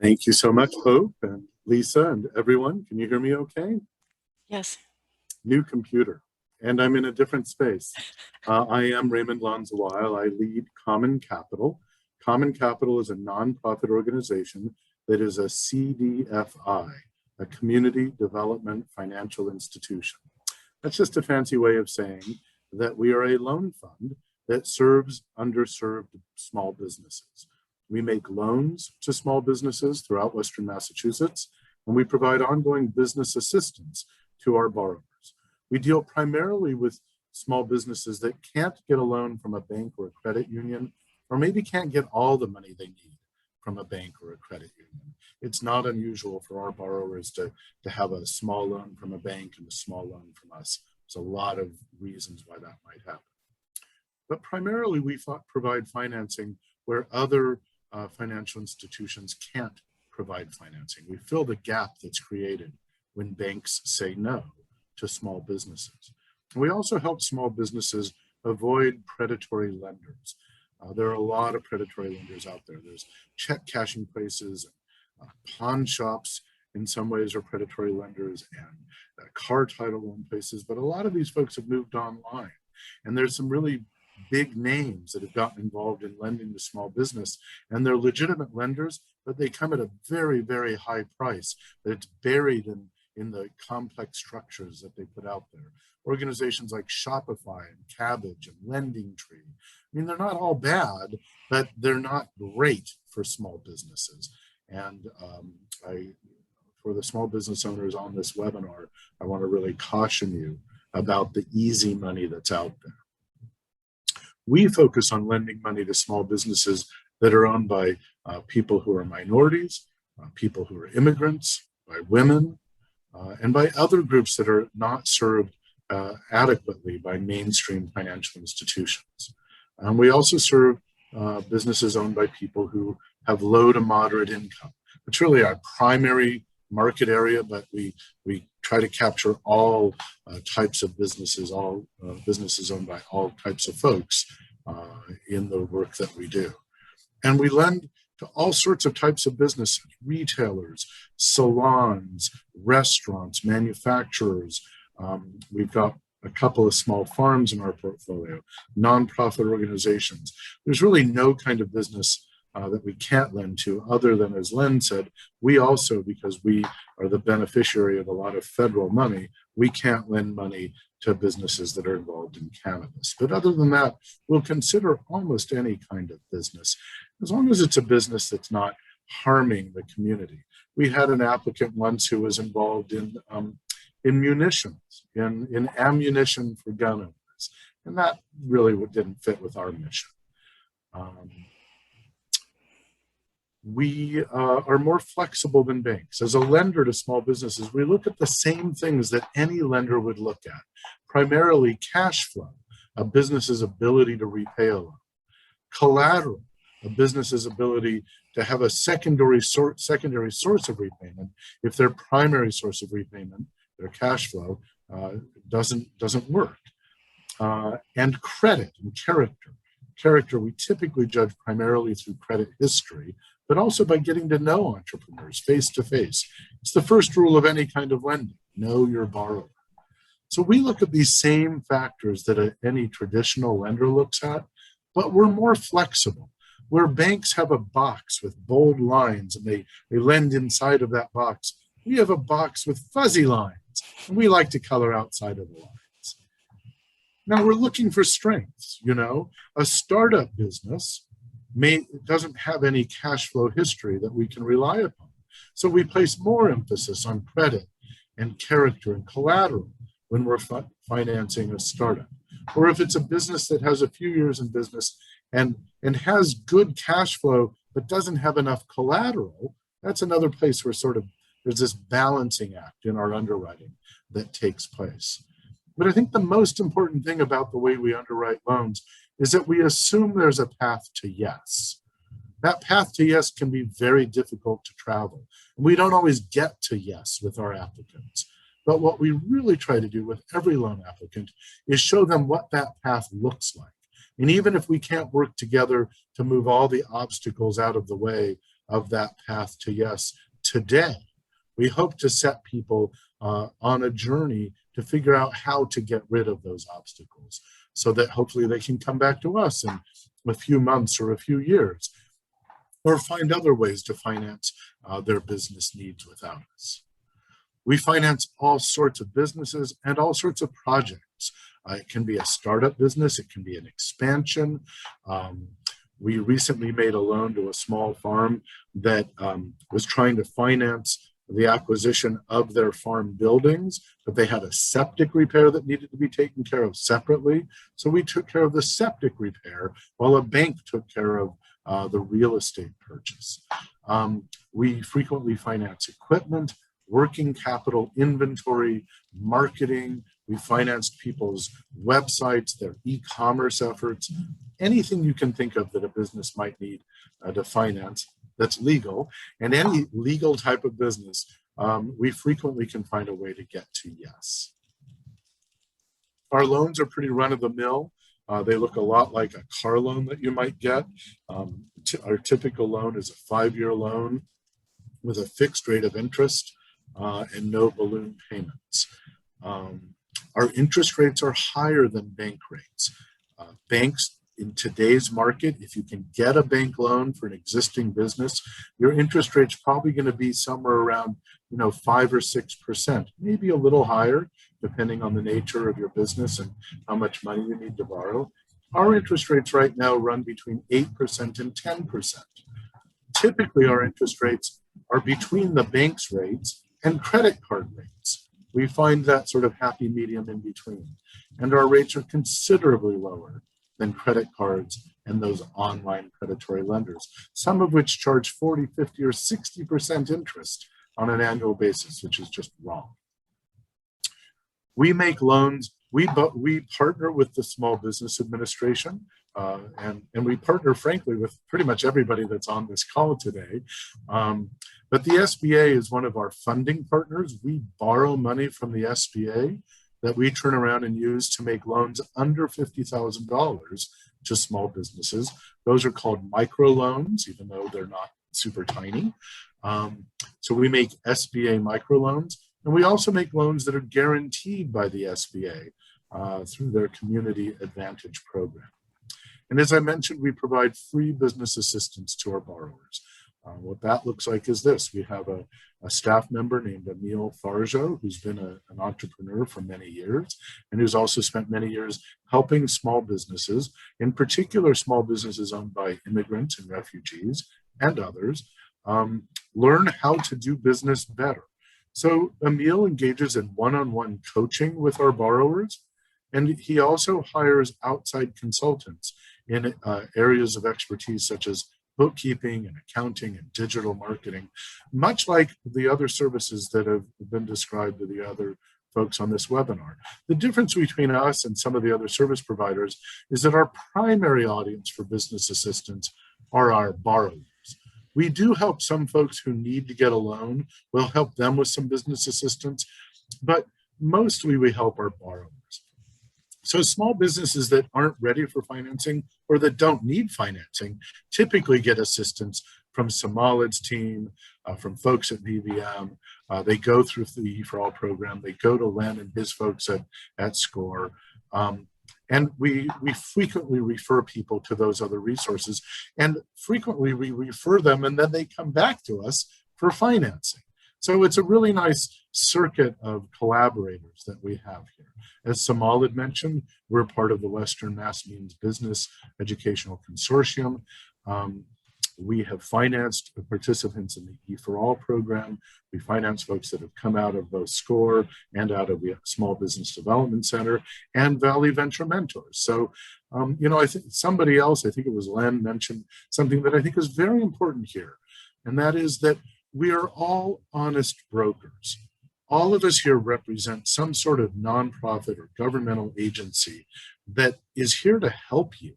Thank you so much, Hope and Lisa and everyone. Can you hear me okay? Yes. New computer, and I'm in a different space. I am Raymond Lanza-Weil. I lead Common Capital. Common Capital is a nonprofit organization that is a CDFI, a Community Development Financial Institution. That's just a fancy way of saying that we are a loan fund that serves underserved small businesses. We make loans to small businesses throughout Western Massachusetts, and we provide ongoing business assistance to our borrowers. We deal primarily with small businesses that can't get a loan from a bank or a credit union, or maybe can't get all the money they need from a bank or a credit union. It's not unusual for our borrowers to have a small loan from a bank and a small loan from us. There's a lot of reasons why that might happen. But primarily, we provide financing where other financial institutions can't provide financing. We fill the gap that's created when banks say no to small businesses. We also help small businesses avoid predatory lenders. There are a lot of predatory lenders out there. There's check cashing places, pawn shops in some ways are predatory lenders, and car title loan places, but a lot of these folks have moved online. And there's some really big names that have gotten involved in lending to small business, and they're legitimate lenders, but they come at a very, very high price that's buried in the complex structures that they put out there. Organizations like Shopify and Cabbage and Lending Tree. I mean, they're not all bad, but they're not great for small businesses. And for the small business owners on this webinar, I want to really caution you about the easy money that's out there. We focus on lending money to small businesses that are owned by people who are minorities, people who are immigrants, by women, and by other groups that are not served adequately by mainstream financial institutions. We also serve businesses owned by people who have low to moderate income. It's really our primary market area, but we try to capture all types of businesses, all businesses owned by all types of folks in the work that we do. And we lend to all sorts of types of businesses: retailers, salons, restaurants, manufacturers. We've got a couple of small farms in our portfolio, nonprofit organizations. There's really no kind of business that we can't lend to, other than, as Len said, we also, because we are the beneficiary of a lot of federal money, we can't lend money to businesses that are involved in cannabis. But other than that, we'll consider almost any kind of business, as long as it's a business that's not harming the community. We had an applicant once who was involved in munitions, in ammunition for gun owners, and that really didn't fit with our mission. We are more flexible than banks. As a lender to small businesses, we look at the same things that any lender would look at, primarily cash flow, a business's ability to repay a loan, collateral, a business's ability to have a secondary source of repayment if their primary source of repayment, their cash flow, doesn't work, and credit and character. Character we typically judge primarily through credit history, but also by getting to know entrepreneurs face to face. It's the first rule of any kind of lending: know your borrower. So we look at these same factors that any traditional lender looks at, but we're more flexible. Where banks have a box with bold lines and they lend inside of that box, we have a box with fuzzy lines, and we like to color outside of the lines. Now we're looking for strengths. A startup business doesn't have any cash flow history that we can rely upon. So we place more emphasis on credit and character and collateral when we're financing a startup. Or if it's a business that has a few years in business and has good cash flow but doesn't have enough collateral, that's another place where there's this balancing act in our underwriting that takes place. But I think the most important thing about the way we underwrite loans is that we assume there's a path to yes. That path to yes can be very difficult to travel. And we don't always get to yes with our applicants. But what we really try to do with every loan applicant is show them what that path looks like. And even if we can't work together to move all the obstacles out of the way of that path to yes today, we hope to set people on a journey to figure out how to get rid of those obstacles so that hopefully they can come back to us in a few months or a few years, or find other ways to finance their business needs without us. We finance all sorts of businesses and all sorts of projects. It can be a startup business, it can be an expansion. We recently made a loan to a small farm that was trying to finance the acquisition of their farm buildings, but they had a septic repair that needed to be taken care of separately. So we took care of the septic repair while a bank took care of the real estate purchase. We frequently finance equipment, working capital, inventory, marketing. We financed people's websites, their e-commerce efforts, anything you can think of that a business might need to finance that's legal, and any legal type of business, we frequently can find a way to get to yes. Our loans are pretty run-of-the-mill. They look a lot like a car loan that you might get. Our typical loan is a 5-year loan with a fixed rate of interest and no balloon payments. Our interest rates are higher than bank rates. Banks in today's market, if you can get a bank loan for an existing business, your interest rate's probably going to be somewhere around 5 or 6%, maybe a little higher, depending on the nature of your business and how much money you need to borrow. Our interest rates right now run between 8% and 10%. Typically, our interest rates are between the bank's rates and credit card rates. We find that sort of happy medium in between. And our rates are considerably lower than credit cards and those online predatory lenders, some of which charge 40, 50, or 60% interest on an annual basis, which is just wrong. We make loans, we partner with the Small Business Administration, and we partner, frankly, with pretty much everybody that's on this call today. But the SBA is one of our funding partners. We borrow money from the SBA that we turn around and use to make loans under $50,000 to small businesses. Those are called microloans, even though they're not super tiny. So we make SBA microloans, and we also make loans that are guaranteed by the SBA through their Community Advantage program. And as I mentioned, we provide free business assistance to our borrowers. What that looks like is this. We have a staff member named Emil Farjo, who's been an entrepreneur for many years, and who's also spent many years helping small businesses, in particular small businesses owned by immigrants and refugees and others, learn how to do business better. So Emil engages in one-on-one coaching with our borrowers, and he also hires outside consultants in areas of expertise such as bookkeeping and accounting and digital marketing, much like the other services that have been described to the other folks on this webinar. The difference between us and some of the other service providers is that our primary audience for business assistance are our borrowers. We do help some folks who need to get a loan. We'll help them with some business assistance, but mostly we help our borrowers. So small businesses that aren't ready for financing or that don't need financing typically get assistance from Samalid's team, from folks at VVM. They go through the E4All program. They go to Len and his folks at SCORE. And we frequently refer people to those other resources, and frequently we refer them and then they come back to us for financing. So it's a really nice circuit of collaborators that we have here. As Samal had mentioned, we're part of the Western Mass Means Business Educational Consortium. We have financed participants in the E4All program. We finance folks that have come out of both SCORE and out of the Small Business Development Center and Valley Venture Mentors. So, you know, I think somebody else, I think it was Len, mentioned something that I think is very important here. And that is that we are all honest brokers. All of us here represent some sort of nonprofit or governmental agency that is here to help you.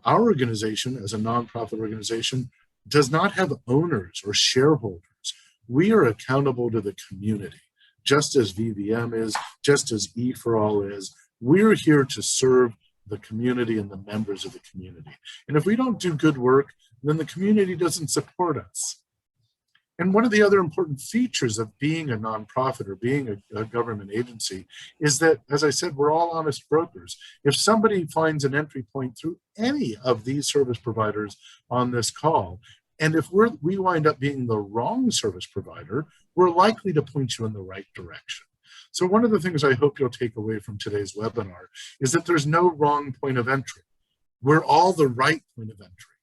Our organization, as a nonprofit organization, does not have owners or shareholders. We are accountable to the community, just as VVM is, just as E4All is. We're here to serve the community and the members of the community. And if we don't do good work, then the community doesn't support us. And one of the other important features of being a nonprofit or being a government agency is that, as I said, we're all honest brokers. If somebody finds an entry point through any of these service providers on this call, and if we wind up being the wrong service provider, we're likely to point you in the right direction. So one of the things I hope you'll take away from today's webinar is that there's no wrong point of entry. We're all the right point of entry.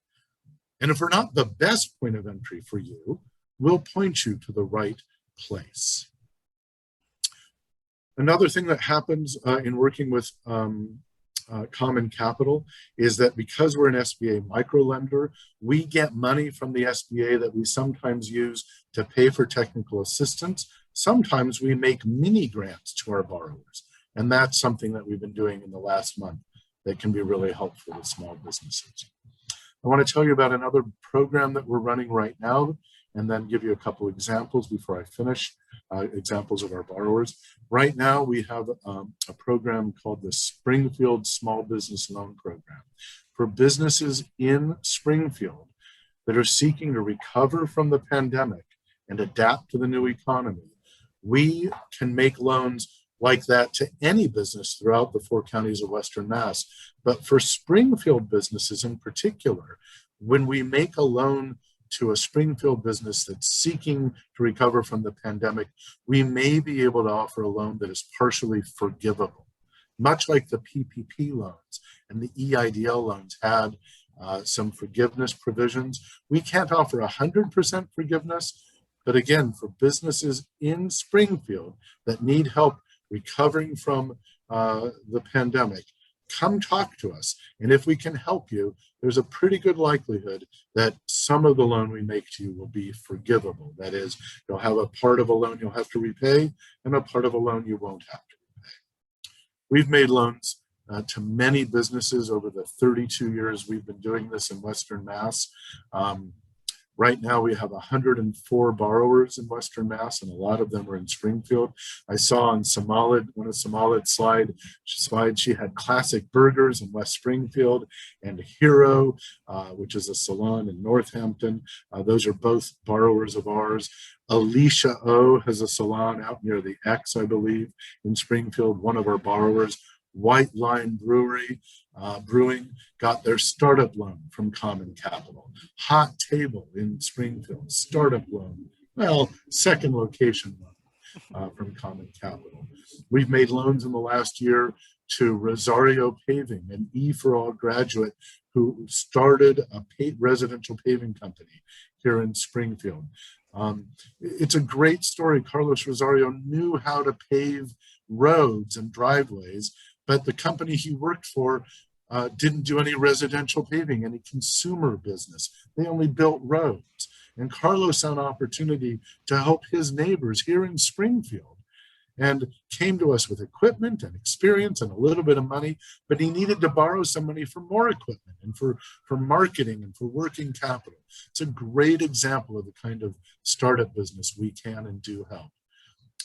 And if we're not the best point of entry for you, we'll point you to the right place. Another thing that happens in working with Common Capital is that because we're an SBA microlender, we get money from the SBA that we sometimes use to pay for technical assistance. Sometimes we make mini grants to our borrowers. And that's something that we've been doing in the last month that can be really helpful with small businesses. I want to tell you about another program that we're running right now, and then give you a couple examples before I finish, examples of our borrowers. Right now, we have a program called the Springfield Small Business Loan Program for businesses in Springfield that are seeking to recover from the pandemic and adapt to the new economy. We can make loans like that to any business throughout the 4 counties of Western Mass. But for Springfield businesses in particular, when we make a loan to a Springfield business that's seeking to recover from the pandemic, we may be able to offer a loan that is partially forgivable, much like the PPP loans and the EIDL loans had some forgiveness provisions. We can't offer 100% forgiveness, but again, for businesses in Springfield that need help recovering from the pandemic, come talk to us. And if we can help you, there's a pretty good likelihood that some of the loan we make to you will be forgivable. That is, you'll have a part of a loan you'll have to repay and a part of a loan you won't have to repay. We've made loans to many businesses over the 32 years we've been doing this in Western Mass. Right now, we have 104 borrowers in Western Mass, and a lot of them are in Springfield. I saw on Samalid, one of Samalid's slides, she had Classic Burgers in West Springfield and Hero, which is a salon in Northampton. Those are both borrowers of ours. Alicia O has a salon out near the X, I believe, in Springfield, one of our borrowers. White Line Brewing got their startup loan from Common Capital. Hot Table in Springfield, startup loan. Well, second location loan from Common Capital. We've made loans in the last year to Rosario Paving, an E4All graduate who started a residential paving company here in Springfield. It's a great story. Carlos Rosario knew how to pave roads and driveways, but the company he worked for didn't do any residential paving, any consumer business. They only built roads. And Carlos saw an opportunity to help his neighbors here in Springfield and came to us with equipment and experience and a little bit of money, but he needed to borrow some money for more equipment and for marketing and for working capital. It's a great example of the kind of startup business we can and do help.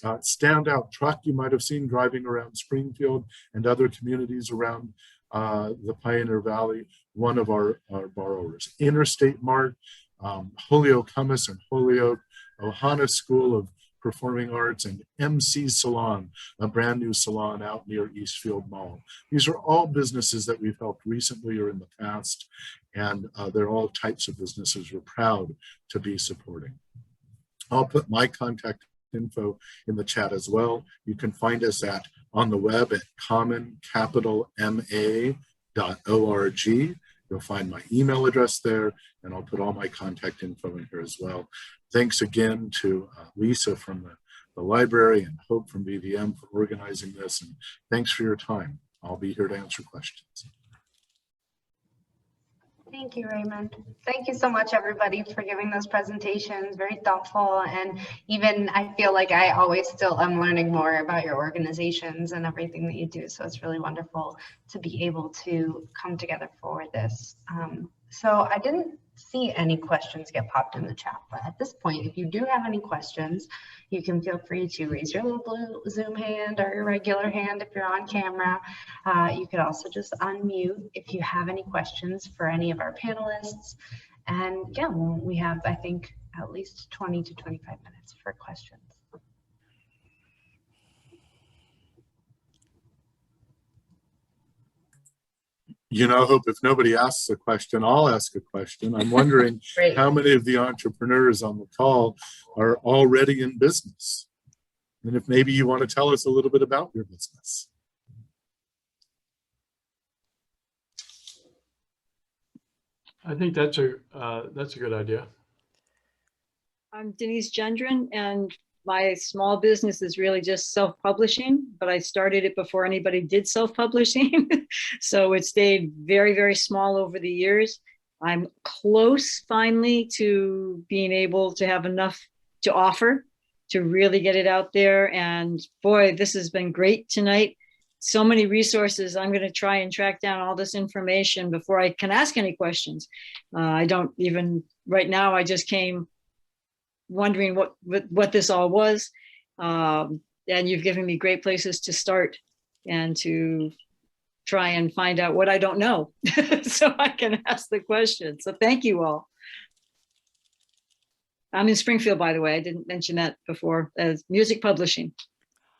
Standout truck you might have seen driving around Springfield and other communities around the Pioneer Valley, one of our borrowers. Interstate Mart, Holyoke Hummus and Holyoke, Ohana School of Performing Arts, and MC Salon, a brand new salon out near Eastfield Mall. These are all businesses that we've helped recently or in the past, and they're all types of businesses we're proud to be supporting. I'll put my contact info in the chat as well. You can find us on the web at commoncapitalma.org. You'll find my email address there, and I'll put all my contact info in here as well. Thanks again to Lisa from the library and Hope from VVM for organizing this, and thanks for your time. I'll be here to answer questions. Thank you, Raymond. Thank you so much, everybody, for giving those presentations. Very thoughtful. And even I feel like I always still am learning more about your organizations and everything that you do. So it's really wonderful to be able to come together for this. So I didn't see any questions get popped in the chat, but at this point, if you do have any questions, you can feel free to raise your little blue Zoom hand or your regular hand if you're on camera. You could also just unmute if you have any questions for any of our panelists. And yeah, we have, I think, at least 20 to 25 minutes for questions. You know, Hope, if nobody asks a question, I'll ask a question. I'm wondering how many of the entrepreneurs on the call are already in business? And if maybe you want to tell us a little bit about your business. I think that's a good idea. I'm Denise Gendron, and my small business is really just self-publishing, but I started it before anybody did self-publishing. So it stayed very, very small over the years. I'm close finally to being able to have enough to offer to really get it out there. And boy, this has been great tonight. So many resources. I'm going to try and track down all this information before I can ask any questions. I don't even, right now, I just came wondering what this all was. And you've given me great places to start and to try and find out what I don't know so I can ask the question. So thank you all. I'm in Springfield, by the way. I didn't mention that before, as music publishing.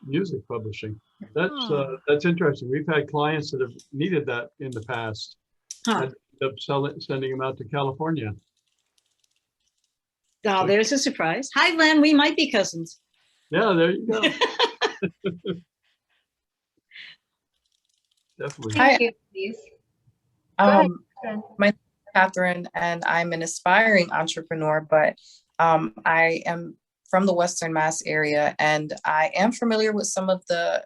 Music publishing. That's interesting. We've had clients that have needed that in the past. And end up sending them out to California. Oh, there's a surprise. Hi, Len. We might be cousins. Yeah, there you go. Definitely. Thank you, please. My name is Catherine, and I'm an aspiring entrepreneur, but I am from the Western Mass area, and I am familiar with some of the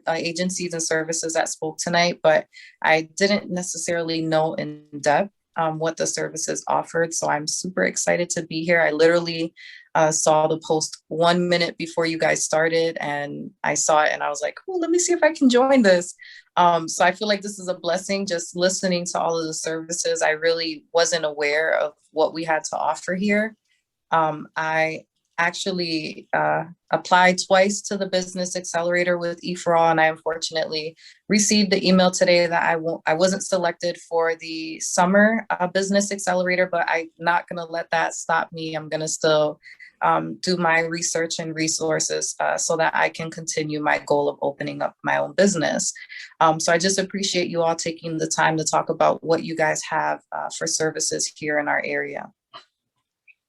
agencies and services that spoke tonight, but I didn't necessarily know in depth what the services offered. So I'm super excited to be here. I literally saw the post 1 minute before you guys started, and I saw it and I was like, oh, let me see if I can join this. So I feel like this is a blessing, just listening to all of the services. I really wasn't aware of what we had to offer here. I actually applied twice to the Business Accelerator with E4All, and I unfortunately received the email today that I wasn't selected for the summer Business Accelerator, but I'm not going to let that stop me. I'm going to still do my research and resources so that I can continue my goal of opening up my own business. So I just appreciate you all taking the time to talk about what you guys have for services here in our area.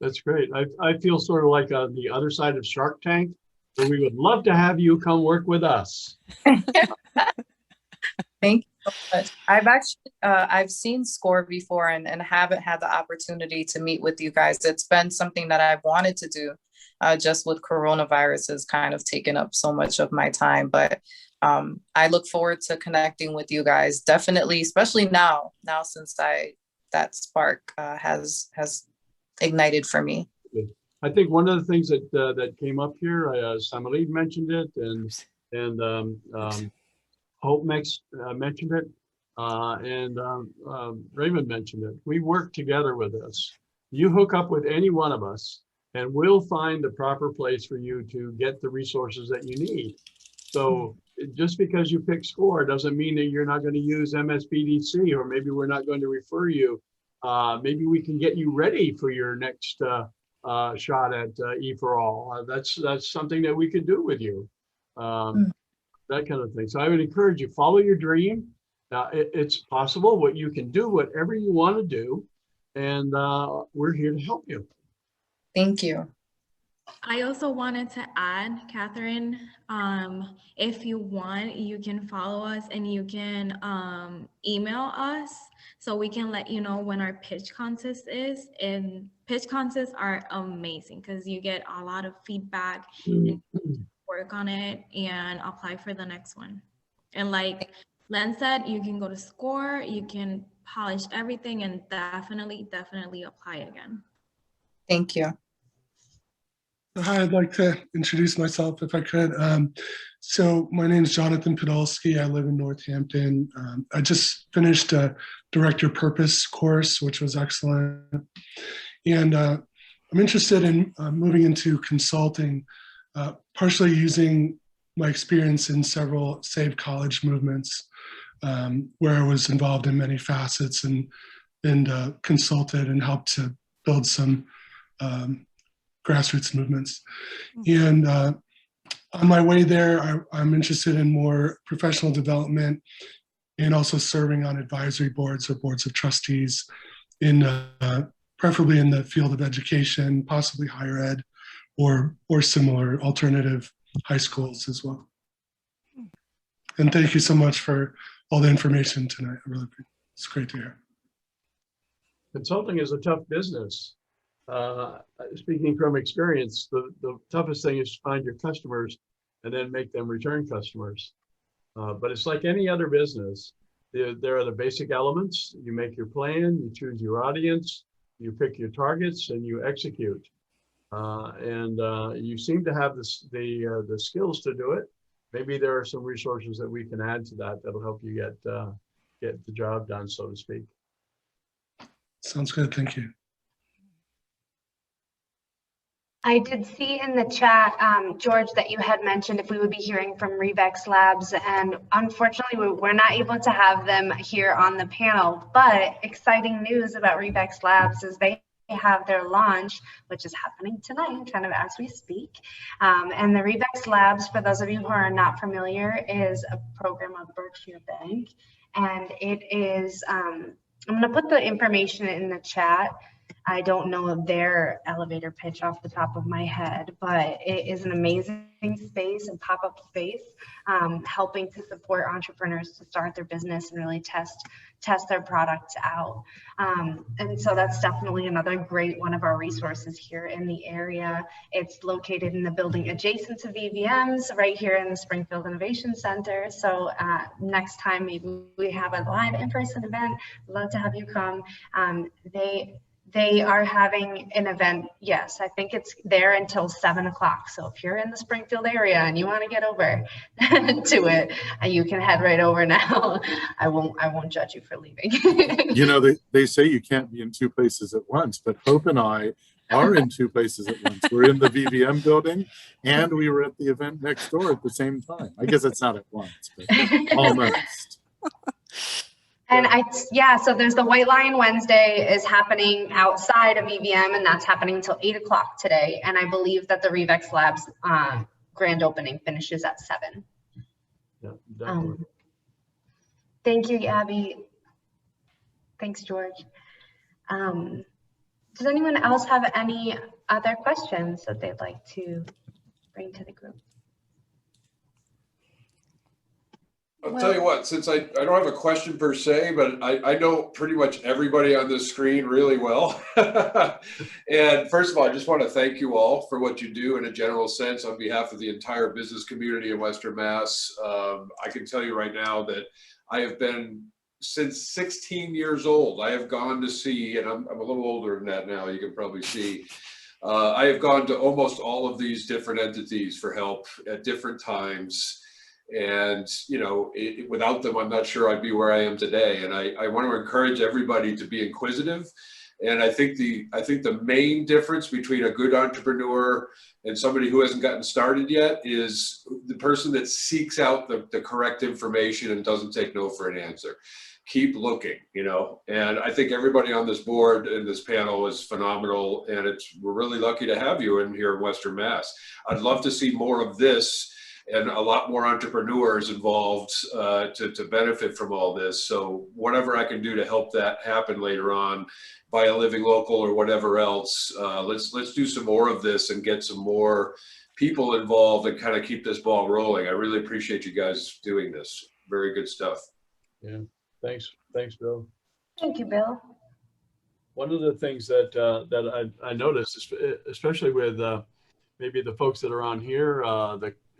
That's great. I feel sort of like on the other side of Shark Tank, where we would love to have you come work with us. Thank you so much. I've seen SCORE before and haven't had the opportunity to meet with you guys. It's been something that I've wanted to do, just with coronavirus has kind of taken up so much of my time. But I look forward to connecting with you guys. Definitely, especially now since that spark has ignited for me. I think one of the things that came up here, Samalid mentioned it, and Hope mentioned it, and Raymond mentioned it. We work together with this. You hook up with any one of us, and we'll find the proper place for you to get the resources that you need. So just because you pick SCORE doesn't mean that you're not going to use MSPDC, or maybe we're not going to refer you maybe we can get you ready for your next shot at E for All. That's something that we could do with you. That kind of thing. So I would encourage you, follow your dream. It's possible. What you can do, whatever you want to do, and we're here to help you. Thank you. I also wanted to add, Catherine, if you want, you can follow us and you can email us so we can let you know when our pitch contest is. And pitch contests are amazing because you get a lot of feedback and work on it and apply for the next one. And like Len said, you can go to SCORE, you can polish everything and definitely apply again. Thank you. Hi, I'd like to introduce myself if I could. So my name is Jonathan Podolsky. I live in Northampton. I just finished a Director Purpose course, which was excellent. And I'm interested in moving into consulting, partially using my experience in several Save College movements, where I was involved in many facets and consulted and helped to build some grassroots movements. And on my way there, I'm interested in more professional development and also serving on advisory boards or boards of trustees in preferably in the field of education, possibly higher ed or similar alternative high schools as well. And thank you so much for all the information tonight. It's great to hear. Consulting is a tough business. Speaking from experience, the toughest thing is to find your customers and then make them return customers. But it's like any other business. There are the basic elements. You make your plan, you choose your audience, you pick your targets, and you execute. And you seem to have the skills to do it. Maybe there are some resources that we can add to that that'll help you get the job done, so to speak. Sounds good. Thank you. I did see in the chat, George, that you had mentioned if we would be hearing from Revex Labs, and unfortunately we're not able to have them here on the panel, but exciting news about Revex Labs is they have their launch, which is happening tonight, kind of as we speak. And the Revex Labs, for those of you who are not familiar, is a program of Berkshire Bank, and it is, I'm gonna put the information in the chat. I don't know their elevator pitch off the top of my head, but it is an amazing space and pop-up space, helping to support entrepreneurs to start their business and really test their products out. And so that's definitely another great one of our resources here in the area. It's located in the building adjacent to VVM's right here in the Springfield Innovation Center. So next time maybe we have a live in-person event, I'd love to have you come. They are having an event. Yes, I think it's there until 7 o'clock. So if you're in the Springfield area and you want to get over to it, you can head right over now. I won't judge you for leaving. You know, they say you can't be in two places at once, but Hope and I are in two places at once. We're in the VVM building and we were at the event next door at the same time. I guess it's not at once, but almost. And so there's the White Lion Wednesday is happening outside of VVM, and that's happening until 8 o'clock today. And I believe that the Revex Labs grand opening finishes at 7. Yeah, definitely. Thank you, Abby. Thanks, George. Does anyone else have any other questions that they'd like to bring to the group? I'll tell you what, since I don't have a question per se, but I know pretty much everybody on this screen really well. And first of all, I just want to thank you all for what you do in a general sense on behalf of the entire business community in Western Mass. I can tell you right now that I have been, since 16 years old, I have gone to see, and I'm a little older than that now, you can probably see, I have gone to almost all of these different entities for help at different times. And, you know, without them, I'm not sure I'd be where I am today. And I want to encourage everybody to be inquisitive. And I think the main difference between a good entrepreneur and somebody who hasn't gotten started yet is the person that seeks out the correct information and doesn't take no for an answer. keep looking, you know. And I think everybody on this board and this panel is phenomenal, and we're really lucky to have you in here in Western Mass. I'd love to see more of this and a lot more entrepreneurs involved to benefit from all this. So whatever I can do to help that happen later on, Buy a Living Local or whatever else, let's do some more of this and get some more people involved and kind of keep this ball rolling. I really appreciate you guys doing this. Very good stuff. Yeah, thanks, Bill. Thank you, Bill. One of the things that I noticed, especially with maybe the folks that are on here,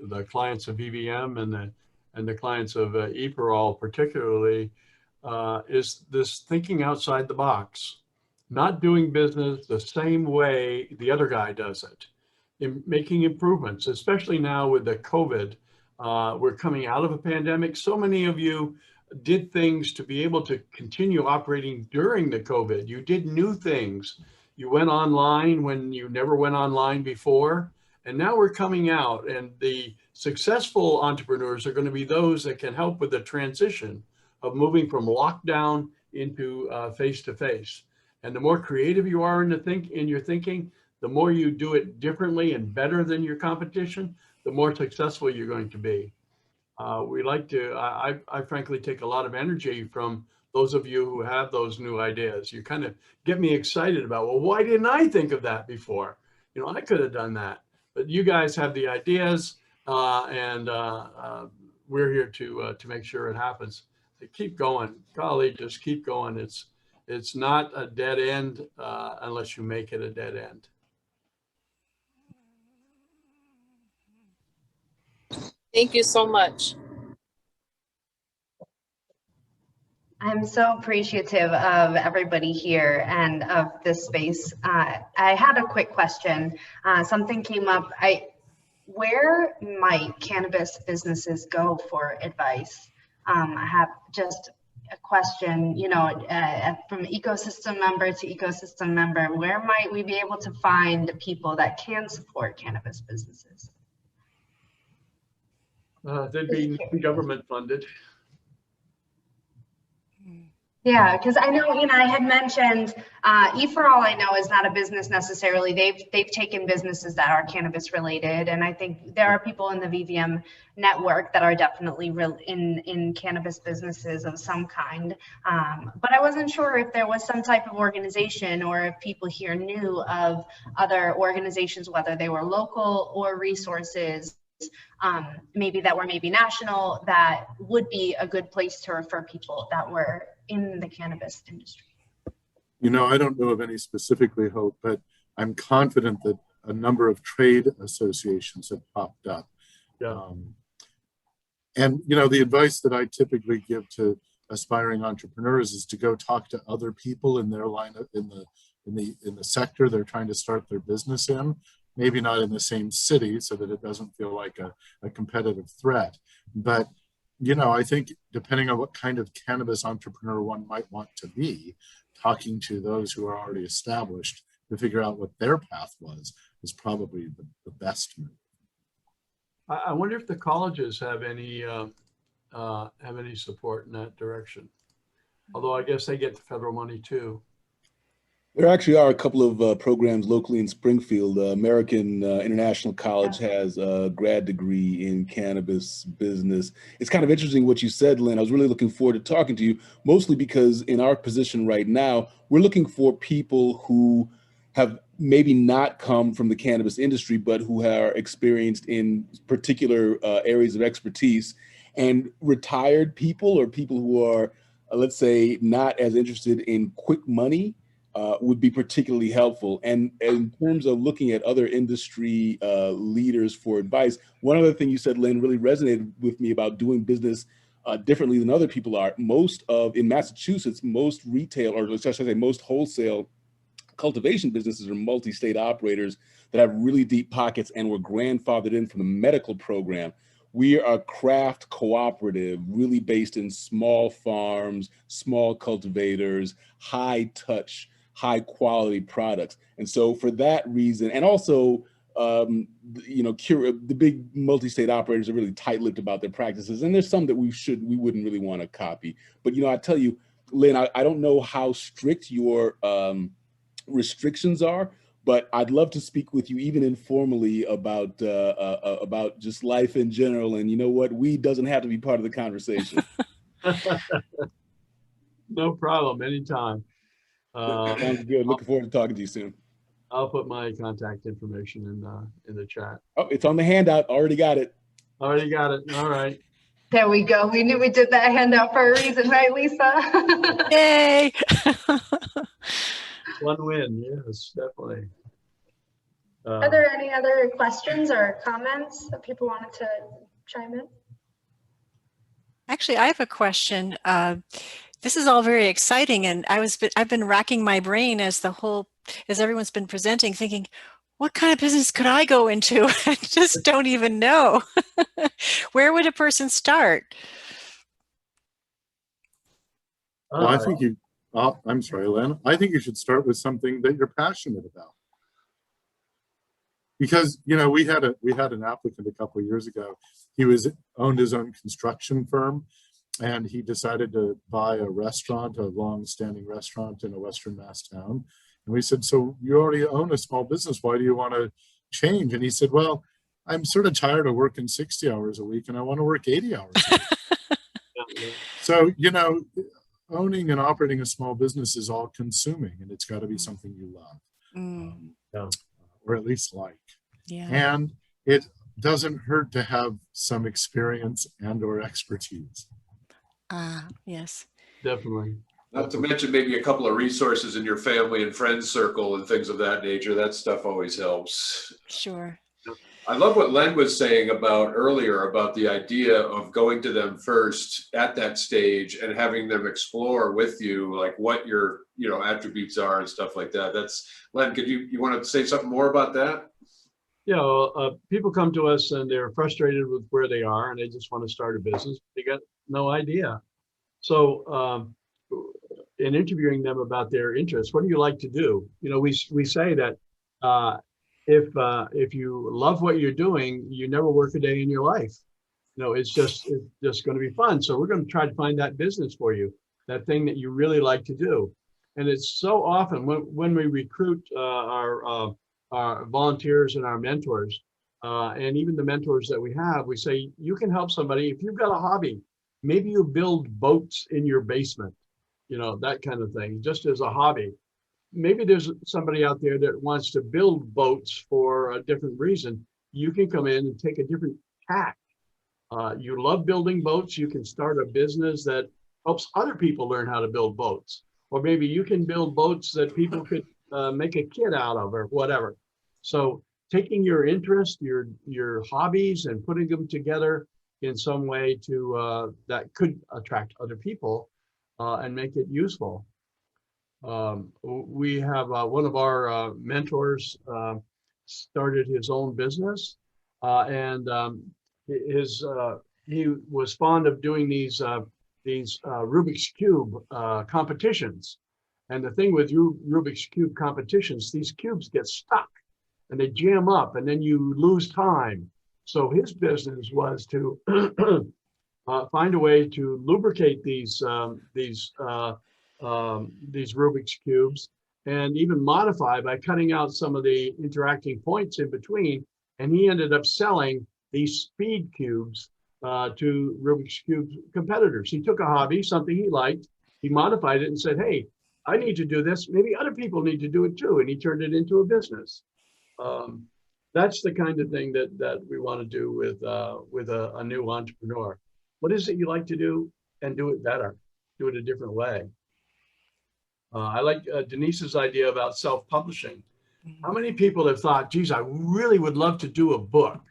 the clients of VVM and the clients of EPROL particularly, is this thinking outside the box, not doing business the same way the other guy does it, in making improvements, especially now with the COVID. We're coming out of a pandemic. So many of you did things to be able to continue operating during the COVID. You did new things. You went online when you never went online before. And now we're coming out, and the successful entrepreneurs are going to be those that can help with the transition of moving from lockdown into face-to-face. And the more creative you are in your thinking, the more you do it differently and better than your competition, the more successful you're going to be. I frankly take a lot of energy from those of you who have those new ideas. You kind of get me excited about, well, why didn't I think of that before? You know, I could have done that. But you guys have the ideas, and we're here to make sure it happens. So keep going, golly, just keep going. It's not a dead end unless you make it a dead end. Thank you so much. I'm so appreciative of everybody here and of this space. I had a quick question. Something came up. Where might cannabis businesses go for advice? I have just a question, you know, from ecosystem member to ecosystem member, where might we be able to find people that can support cannabis businesses? They'd be government funded. Yeah, because I know, you know, I had mentioned E4All, I know, is not a business necessarily. They've taken businesses that are cannabis related, and I think there are people in the VVM network that are definitely in cannabis businesses of some kind. But I wasn't sure if there was some type of organization or if people here knew of other organizations, whether they were local or resources, maybe that were maybe national, that would be a good place to refer people that were in the cannabis industry. You know, I don't know of any specifically, Hope, but I'm confident that a number of trade associations have popped up. Yeah. And you know, the advice that I typically give to aspiring entrepreneurs is to go talk to other people in their line of, in the sector they're trying to start their business in. Maybe not in the same city, so that it doesn't feel like a competitive threat. But you know, I think depending on what kind of cannabis entrepreneur one might want to be, talking to those who are already established to figure out what their path was is probably the best move. I wonder if the colleges have any support in that direction. Although I guess they get the federal money too. There actually are a couple of programs locally in Springfield. American International College has a grad degree in cannabis business. It's kind of interesting what you said, Lynn. I was really looking forward to talking to you, mostly because in our position right now, we're looking for people who have maybe not come from the cannabis industry, but who are experienced in particular areas of expertise, and retired people or people who are, let's say, not as interested in quick money would be particularly helpful. And in terms of looking at other industry leaders for advice, one other thing you said, Lynn, really resonated with me about doing business differently than other people are. In Massachusetts, most retail, or should I say most wholesale cultivation businesses are multi-state operators that have really deep pockets and were grandfathered in from the medical program. We are a craft cooperative, really based in small farms, small cultivators, high touch, high quality products. And so for that reason, and also the big multi-state operators are really tight-lipped about their practices, and there's some that we wouldn't really want to copy. But I tell you, Lynn, I don't know how strict your restrictions are, but I'd love to speak with you even informally about just life in general. And you know what? Weed doesn't have to be part of the conversation. No problem. Anytime. Sounds good. Looking forward to talking to you soon. I'll put my contact information in the chat. Oh, it's on the handout. Already got it. Already got it. All right. There we go. We knew we did that handout for a reason, right, Lisa? Yay! One win. Yes, definitely. Are there any other questions or comments that people wanted to chime in? Actually, I have a question. This is all very exciting, and I've been racking my brain as everyone's been presenting, thinking, what kind of business could I go into? I just don't even know. Where would a person start? Well, I think I'm sorry, Len. I think you should start with something that you're passionate about. Because, we had an applicant a couple of years ago. He owned his own construction firm, and he decided to buy a restaurant, a long-standing restaurant in a Western Mass town. And we said, so you already own a small business. Why do you want to change? And he said, well, I'm sort of tired of working 60 hours a week and I want to work 80 hours a week. So, owning and operating a small business is all consuming, and it's got to be something you love, or at least like. Yeah. And it doesn't hurt to have some experience and or expertise. Yes. Definitely. Not to mention maybe a couple of resources in your family and friends circle and things of that nature. That stuff always helps. Sure. I love what Len was saying earlier about the idea of going to them first at that stage and having them explore with you, like what your, attributes are and stuff like that. That's Len, you want to say something more about that? People come to us and they're frustrated with where they are and they just want to start a business. They got no idea. So in interviewing them about their interests, what do you like to do? We say that if you love what you're doing, you never work a day in your life. It's just going to be fun. So we're going to try to find that business for you, that thing that you really like to do. And it's so often when we recruit our volunteers and our mentors, and even the mentors that we have, we say, you can help somebody if you've got a hobby. Maybe you build boats in your basement, that kind of thing, just as a hobby. Maybe there's somebody out there that wants to build boats for a different reason. You can come in and take a different tack. You love building boats. You can start a business that helps other people learn how to build boats. Or maybe you can build boats that people could make a kit out of or whatever. So taking your interest, your hobbies, and putting them together in some way that could attract other people and make it useful. We have one of our mentors started his own business, and he was fond of doing these Rubik's Cube competitions. And the thing with Rubik's Cube competitions, these cubes get stuck and they jam up and then you lose time. So his business was to find a way to lubricate these Rubik's Cubes and even modify by cutting out some of the interacting points in between. And he ended up selling these speed cubes to Rubik's Cube competitors. He took a hobby, something he liked, he modified it and said, hey, I need to do this. Maybe other people need to do it too. And he turned it into a business. That's the kind of thing that we want to do with a new entrepreneur. What is it you like to do and do it better, do it a different way? I like Denise's idea about self-publishing. How many people have thought, geez, I really would love to do a book,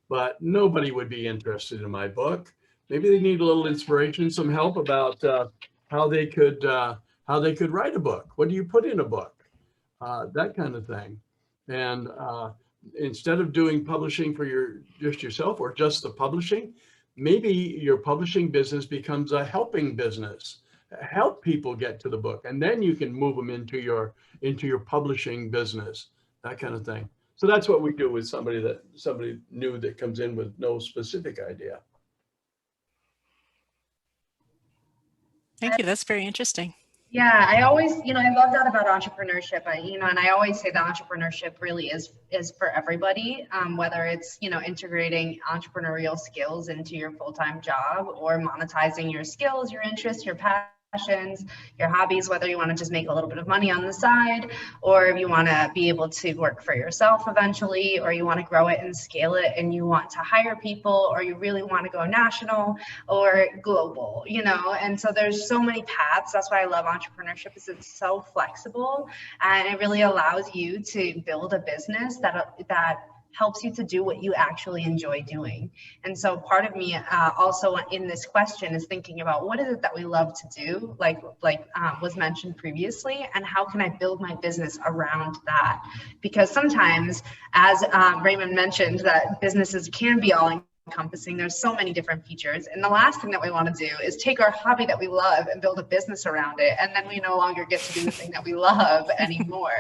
but nobody would be interested in my book. Maybe they need a little inspiration, some help about how they could write a book. What do you put in a book? That kind of thing. And instead of doing publishing for just yourself or just the publishing, maybe your publishing business becomes a helping business. Help people get to the book, and then you can move them into your publishing business, that kind of thing. So that's what we do with somebody new that comes in with no specific idea. Thank you. That's very interesting. Yeah, I always, I love that about entrepreneurship. And I always say that entrepreneurship really is for everybody, whether it's, integrating entrepreneurial skills into your full-time job or monetizing your skills, your interests, your passions, your hobbies, whether you want to just make a little bit of money on the side, or if you want to be able to work for yourself eventually, or you want to grow it and scale it and you want to hire people, or you really want to go national or global, and so there's so many paths. That's why I love entrepreneurship, is it's so flexible and it really allows you to build a business that helps you to do what you actually enjoy doing. And so part of me also in this question is thinking about what is it that we love to do, like was mentioned previously, and how can I build my business around that? Because sometimes, as Raymond mentioned, that businesses can be all encompassing. There's so many different features. And the last thing that we want to do is take our hobby that we love and build a business around it. And then we no longer get to do the thing that we love anymore.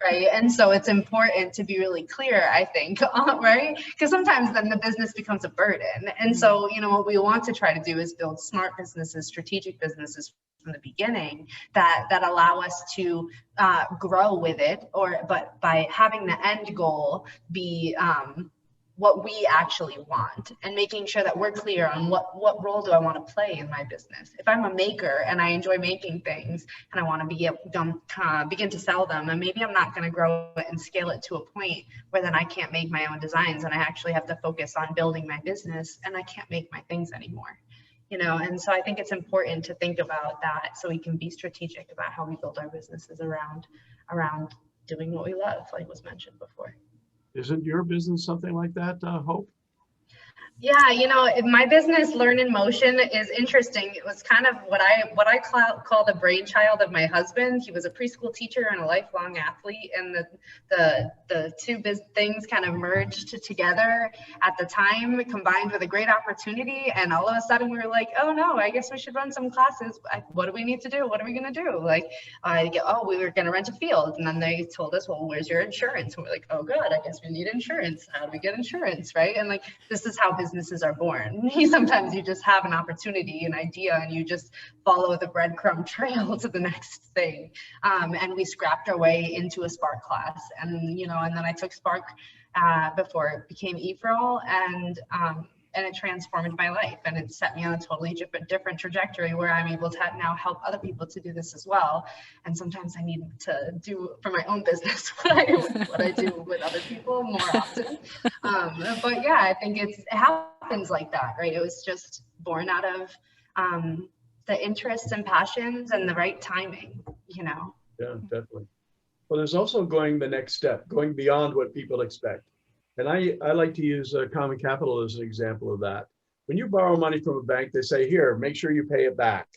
Right. And so it's important to be really clear, I think, right? Because sometimes then the business becomes a burden. And so, what we want to try to do is build smart businesses, strategic businesses from the beginning that allow us to grow with it, but by having the end goal be what we actually want, and making sure that we're clear on what role do I want to play in my business. If I'm a maker and I enjoy making things and I want to begin to sell them, and maybe I'm not going to grow it and scale it to a point where then I can't make my own designs and I actually have to focus on building my business and I can't make my things anymore. And so I think it's important to think about that so we can be strategic about how we build our businesses around doing what we love, like was mentioned before. Isn't your business something like that, Hope? Yeah, my business, Learn in Motion, is interesting. It was kind of what I call the brainchild of my husband. He was a preschool teacher and a lifelong athlete, and the two things kind of merged together at the time, combined with a great opportunity. And all of a sudden, we were like, "Oh no, I guess we should run some classes. What do we need to do? What are we going to do?" We were going to rent a field, and then they told us, "Well, where's your insurance?" And we're like, "Oh God, I guess we need insurance. How do we get insurance?" Right? And this is how businesses are born. Sometimes you just have an opportunity, an idea, and you just follow the breadcrumb trail to the next thing. And we scrapped our way into a Spark class, and then I took Spark before it became eFrol, and it transformed my life, and it set me on a totally different trajectory where I'm able to now help other people to do this as well. And sometimes I need to do for my own business what I do with other people more often. But yeah, I think it happens like that, right? It was just born out of the interests and passions and the right timing, Yeah, definitely. Well, there's also going the next step, going beyond what people expect. And I like to use Common Capital as an example of that. When you borrow money from a bank, they say, here, make sure you pay it back.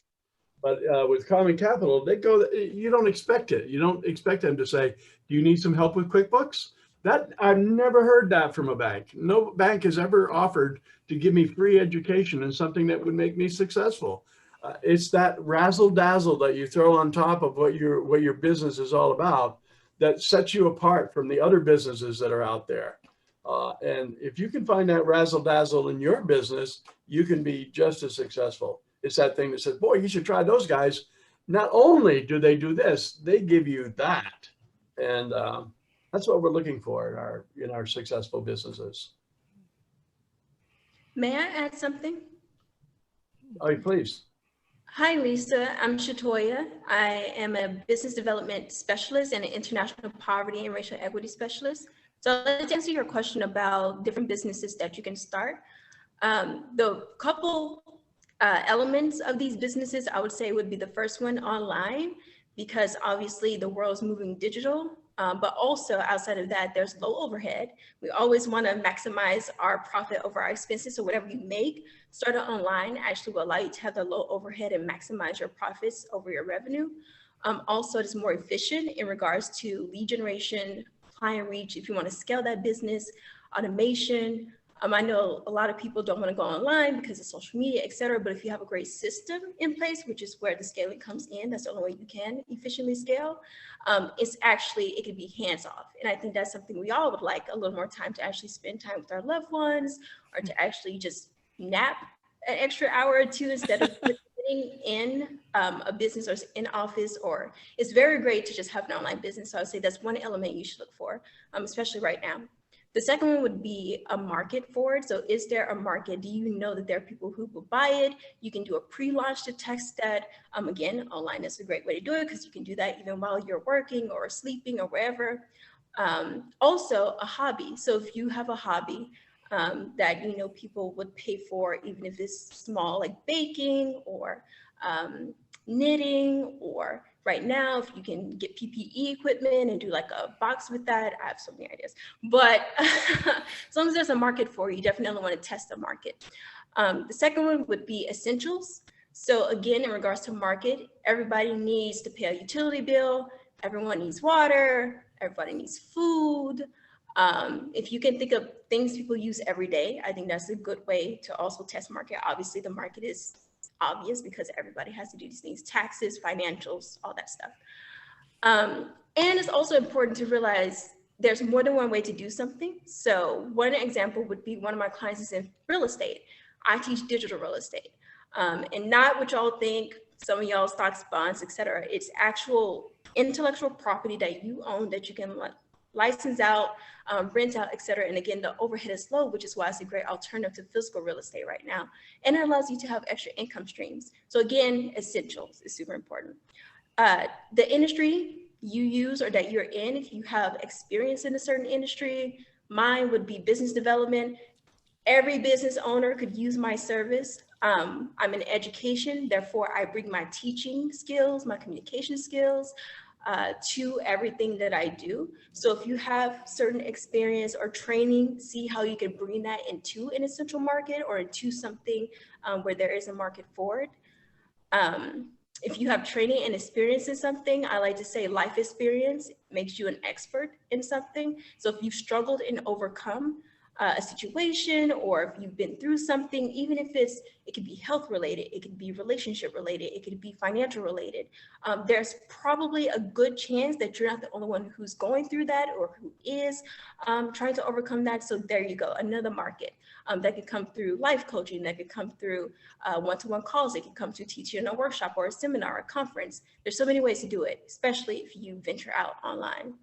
But with Common Capital, you don't expect it. You don't expect them to say, do you need some help with QuickBooks? I've never heard that from a bank. No bank has ever offered to give me free education in something that would make me successful. It's that razzle dazzle that you throw on top of what your business is all about that sets you apart from the other businesses that are out there. And if you can find that razzle dazzle in your business, you can be just as successful. It's that thing that says, boy, you should try those guys. Not only do they do this, they give you that. And that's what we're looking for in our successful businesses. May I add something? Oh, please. Hi, Lisa. I'm Shatoya. I am a business development specialist and an international poverty and racial equity specialist. So let's answer your question about different businesses that you can start. The couple elements of these businesses, I would say, would be the first one, online, because obviously the world's moving digital. But also outside of that, there's low overhead. We always want to maximize our profit over our expenses. So whatever you make, start it online actually will allow you to have the low overhead and maximize your profits over your revenue. Also, it's more efficient in regards to lead generation, client reach, if you want to scale that business, automation, I know a lot of people don't want to go online because of social media, et cetera, but if you have a great system in place, which is where the scaling comes in, that's the only way you can efficiently scale, it can be hands off. And I think that's something we all would like, a little more time to actually spend time with our loved ones, or to actually just nap an extra hour or two instead of sitting in a business or in office. Or it's very great to just have an online business. So I would say that's one element you should look for, especially right now. The second one would be a market for it. So is there a market? Do you know that there are people who will buy it? You can do a pre-launch to test that. Again, online is a great way to do it because you can do that even while you're working or sleeping or wherever. Also a hobby. So if you have a hobby that you know people would pay for, even if it's small, like baking or knitting, or right now, if you can get PPE equipment and do like a box with that, I have so many ideas. But as long as there's a market for it, you definitely want to test the market. The second one would be essentials. So again, in regards to market, everybody needs to pay a utility bill. Everyone needs water. Everybody needs food. If you can think of things people use every day, I think that's a good way to also test market. Obviously, the market is obvious because everybody has to do these things: taxes, financials, all that stuff. And it's also important to realize there's more than one way to do something. So one example would be, one of my clients is in real estate. I teach digital real estate, and not what y'all think, some of y'all stocks, bonds, etc. It's actual intellectual property that you own that you can license out, rent out, etc. And again, the overhead is low, which is why it's a great alternative to physical real estate right now. And it allows you to have extra income streams. So again, essentials is super important. The industry you use or that you're in, if you have experience in a certain industry, mine would be business development. Every business owner could use my service. I'm in education, therefore I bring my teaching skills, my communication skills, to everything that I do. So if you have certain experience or training, see how you can bring that into an essential market or into something where there is a market for it. If you have training and experience in something, I like to say life experience makes you an expert in something. So if you've struggled and overcome a situation, or if you've been through something, even if it could be health related, it could be relationship related, it could be financial related, there's probably a good chance that you're not the only one who's going through that or who is trying to overcome that. So there you go, another market that could come through life coaching, that could come through one-to-one calls, it could come through teaching in a workshop or a seminar or a conference. There's so many ways to do it, especially if you venture out online.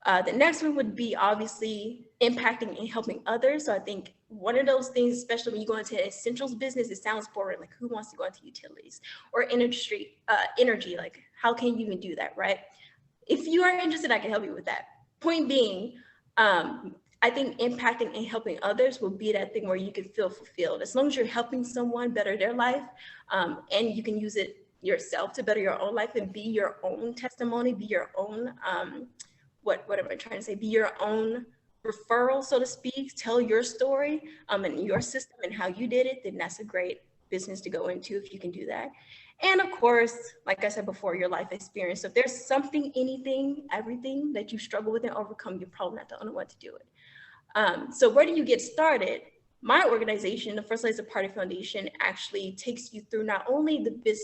The next one would be obviously impacting and helping others. So I think one of those things, especially when you go into an essentials business, it sounds boring. Like, who wants to go into utilities or industry, energy? Like, how can you even do that, right? If you are interested, I can help you with that. Point being, I think impacting and helping others will be that thing where you can feel fulfilled. As long as you're helping someone better their life, and you can use it yourself to better your own life and be your own testimony, be your own, what am I trying to say? Be your own referral, so to speak, tell your story and your system and how you did it, then that's a great business to go into if you can do that. And of course, like I said before, your life experience. So if there's something, anything, everything that you struggle with and overcome, you're probably not the only one to do it. So where do you get started? My organization, the First Ladies of Party Foundation, actually takes you through not only the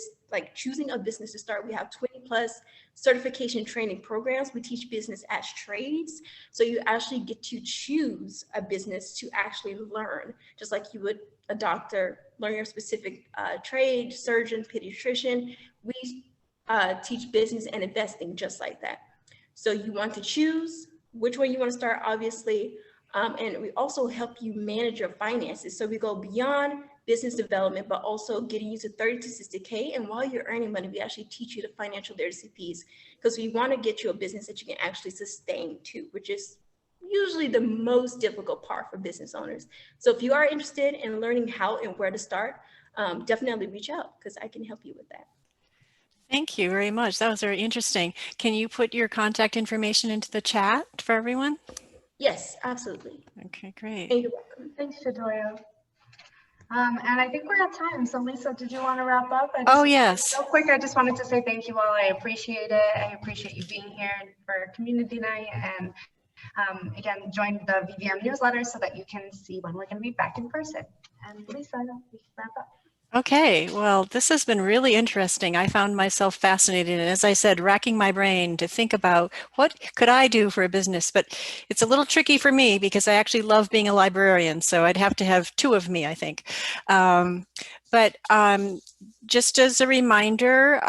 choosing a business to start. We have 20+ certification training programs. We teach business as trades. So you actually get to choose a business to actually learn, just like you would a doctor, learn your specific trade, surgeon, pediatrician. We teach business and investing just like that. So you want to choose which one you want to start, obviously. And we also help you manage your finances. So we go beyond business development, but also getting you to 30 to 60K. And while you're earning money, we actually teach you the financial literacy piece, because we want to get you a business that you can actually sustain too, which is usually the most difficult part for business owners. So if you are interested in learning how and where to start, definitely reach out, because I can help you with that. Thank you very much. That was very interesting. Can you put your contact information into the chat for everyone? Yes, absolutely. Okay, great. And you're welcome. Thanks, Shadoya. And I think we're at time. So Lisa, did you want to wrap up? Oh, yes. Real quick, I just wanted to say thank you all. I appreciate it. I appreciate you being here for community night. And Again, join the VVM newsletter so that you can see when we're going to be back in person. And Lisa, we can wrap up. Okay, well, this has been really interesting. I found myself fascinated, and as I said, racking my brain to think about what could I do for a business. But it's a little tricky for me because I actually love being a librarian, so I'd have to have two of me, I think. But just as a reminder,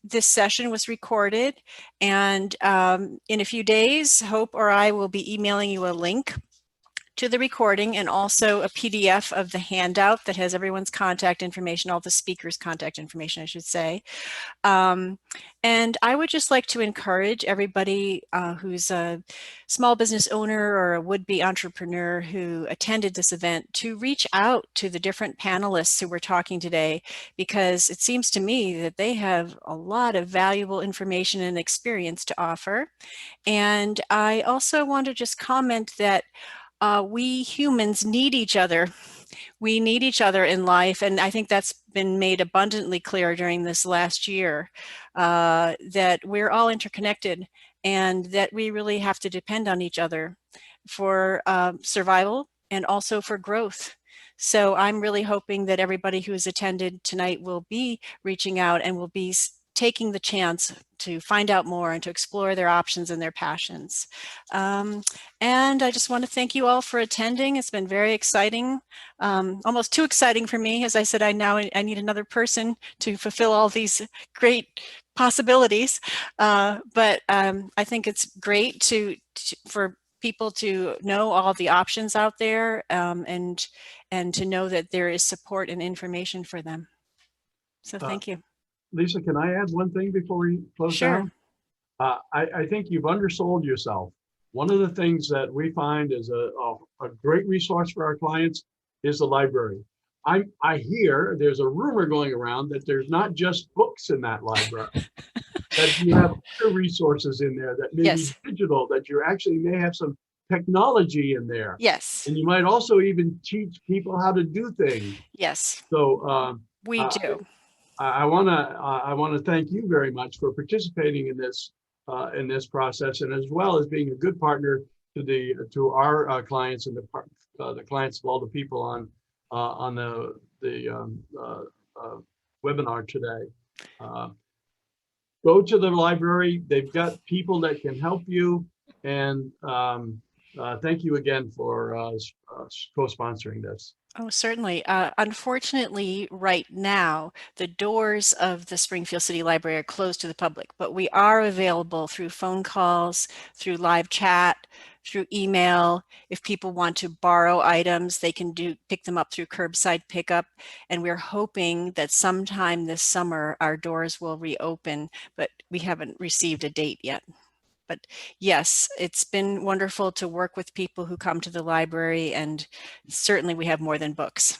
this session was recorded, and in a few days, Hope or I will be emailing you a link to the recording and also a PDF of the handout that has everyone's contact information, all the speakers' contact information, I should say. And I would just like to encourage everybody who's a small business owner or a would-be entrepreneur who attended this event to reach out to the different panelists who were talking today, because it seems to me that they have a lot of valuable information and experience to offer. And I also want to just comment that we humans need each other. We need each other in life, and I think that's been made abundantly clear during this last year, that we're all interconnected and that we really have to depend on each other for survival and also for growth. So I'm really hoping that everybody who has attended tonight will be reaching out and will be taking the chance to find out more and to explore their options and their passions. And I just want to thank you all for attending. It's been very exciting, almost too exciting for me. As I said, I need another person to fulfill all these great possibilities. But I think it's great for people to know all the options out there, and to know that there is support and information for them. So thank you. Lisa, can I add one thing before we close Sure. down? I think you've undersold yourself. One of the things that we find is a great resource for our clients is the library. I hear there's a rumor going around that there's not just books in that library, that you have other resources in there that may Yes. be digital, that you actually may have some technology in there. Yes. And you might also even teach people how to do things. Yes. So we do. I want to thank you very much for participating in this process, and as well as being a good partner to our clients and the clients of all the people on the webinar today. Go to the library. They've got people that can help you, and thank you again for co-sponsoring this. Oh, certainly. Unfortunately, right now, the doors of the Springfield City Library are closed to the public, but we are available through phone calls, through live chat, through email. If people want to borrow items, they can pick them up through curbside pickup. And we're hoping that sometime this summer, our doors will reopen, but we haven't received a date yet. But yes, it's been wonderful to work with people who come to the library, and certainly we have more than books.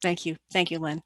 Thank you. Thank you, Lynn.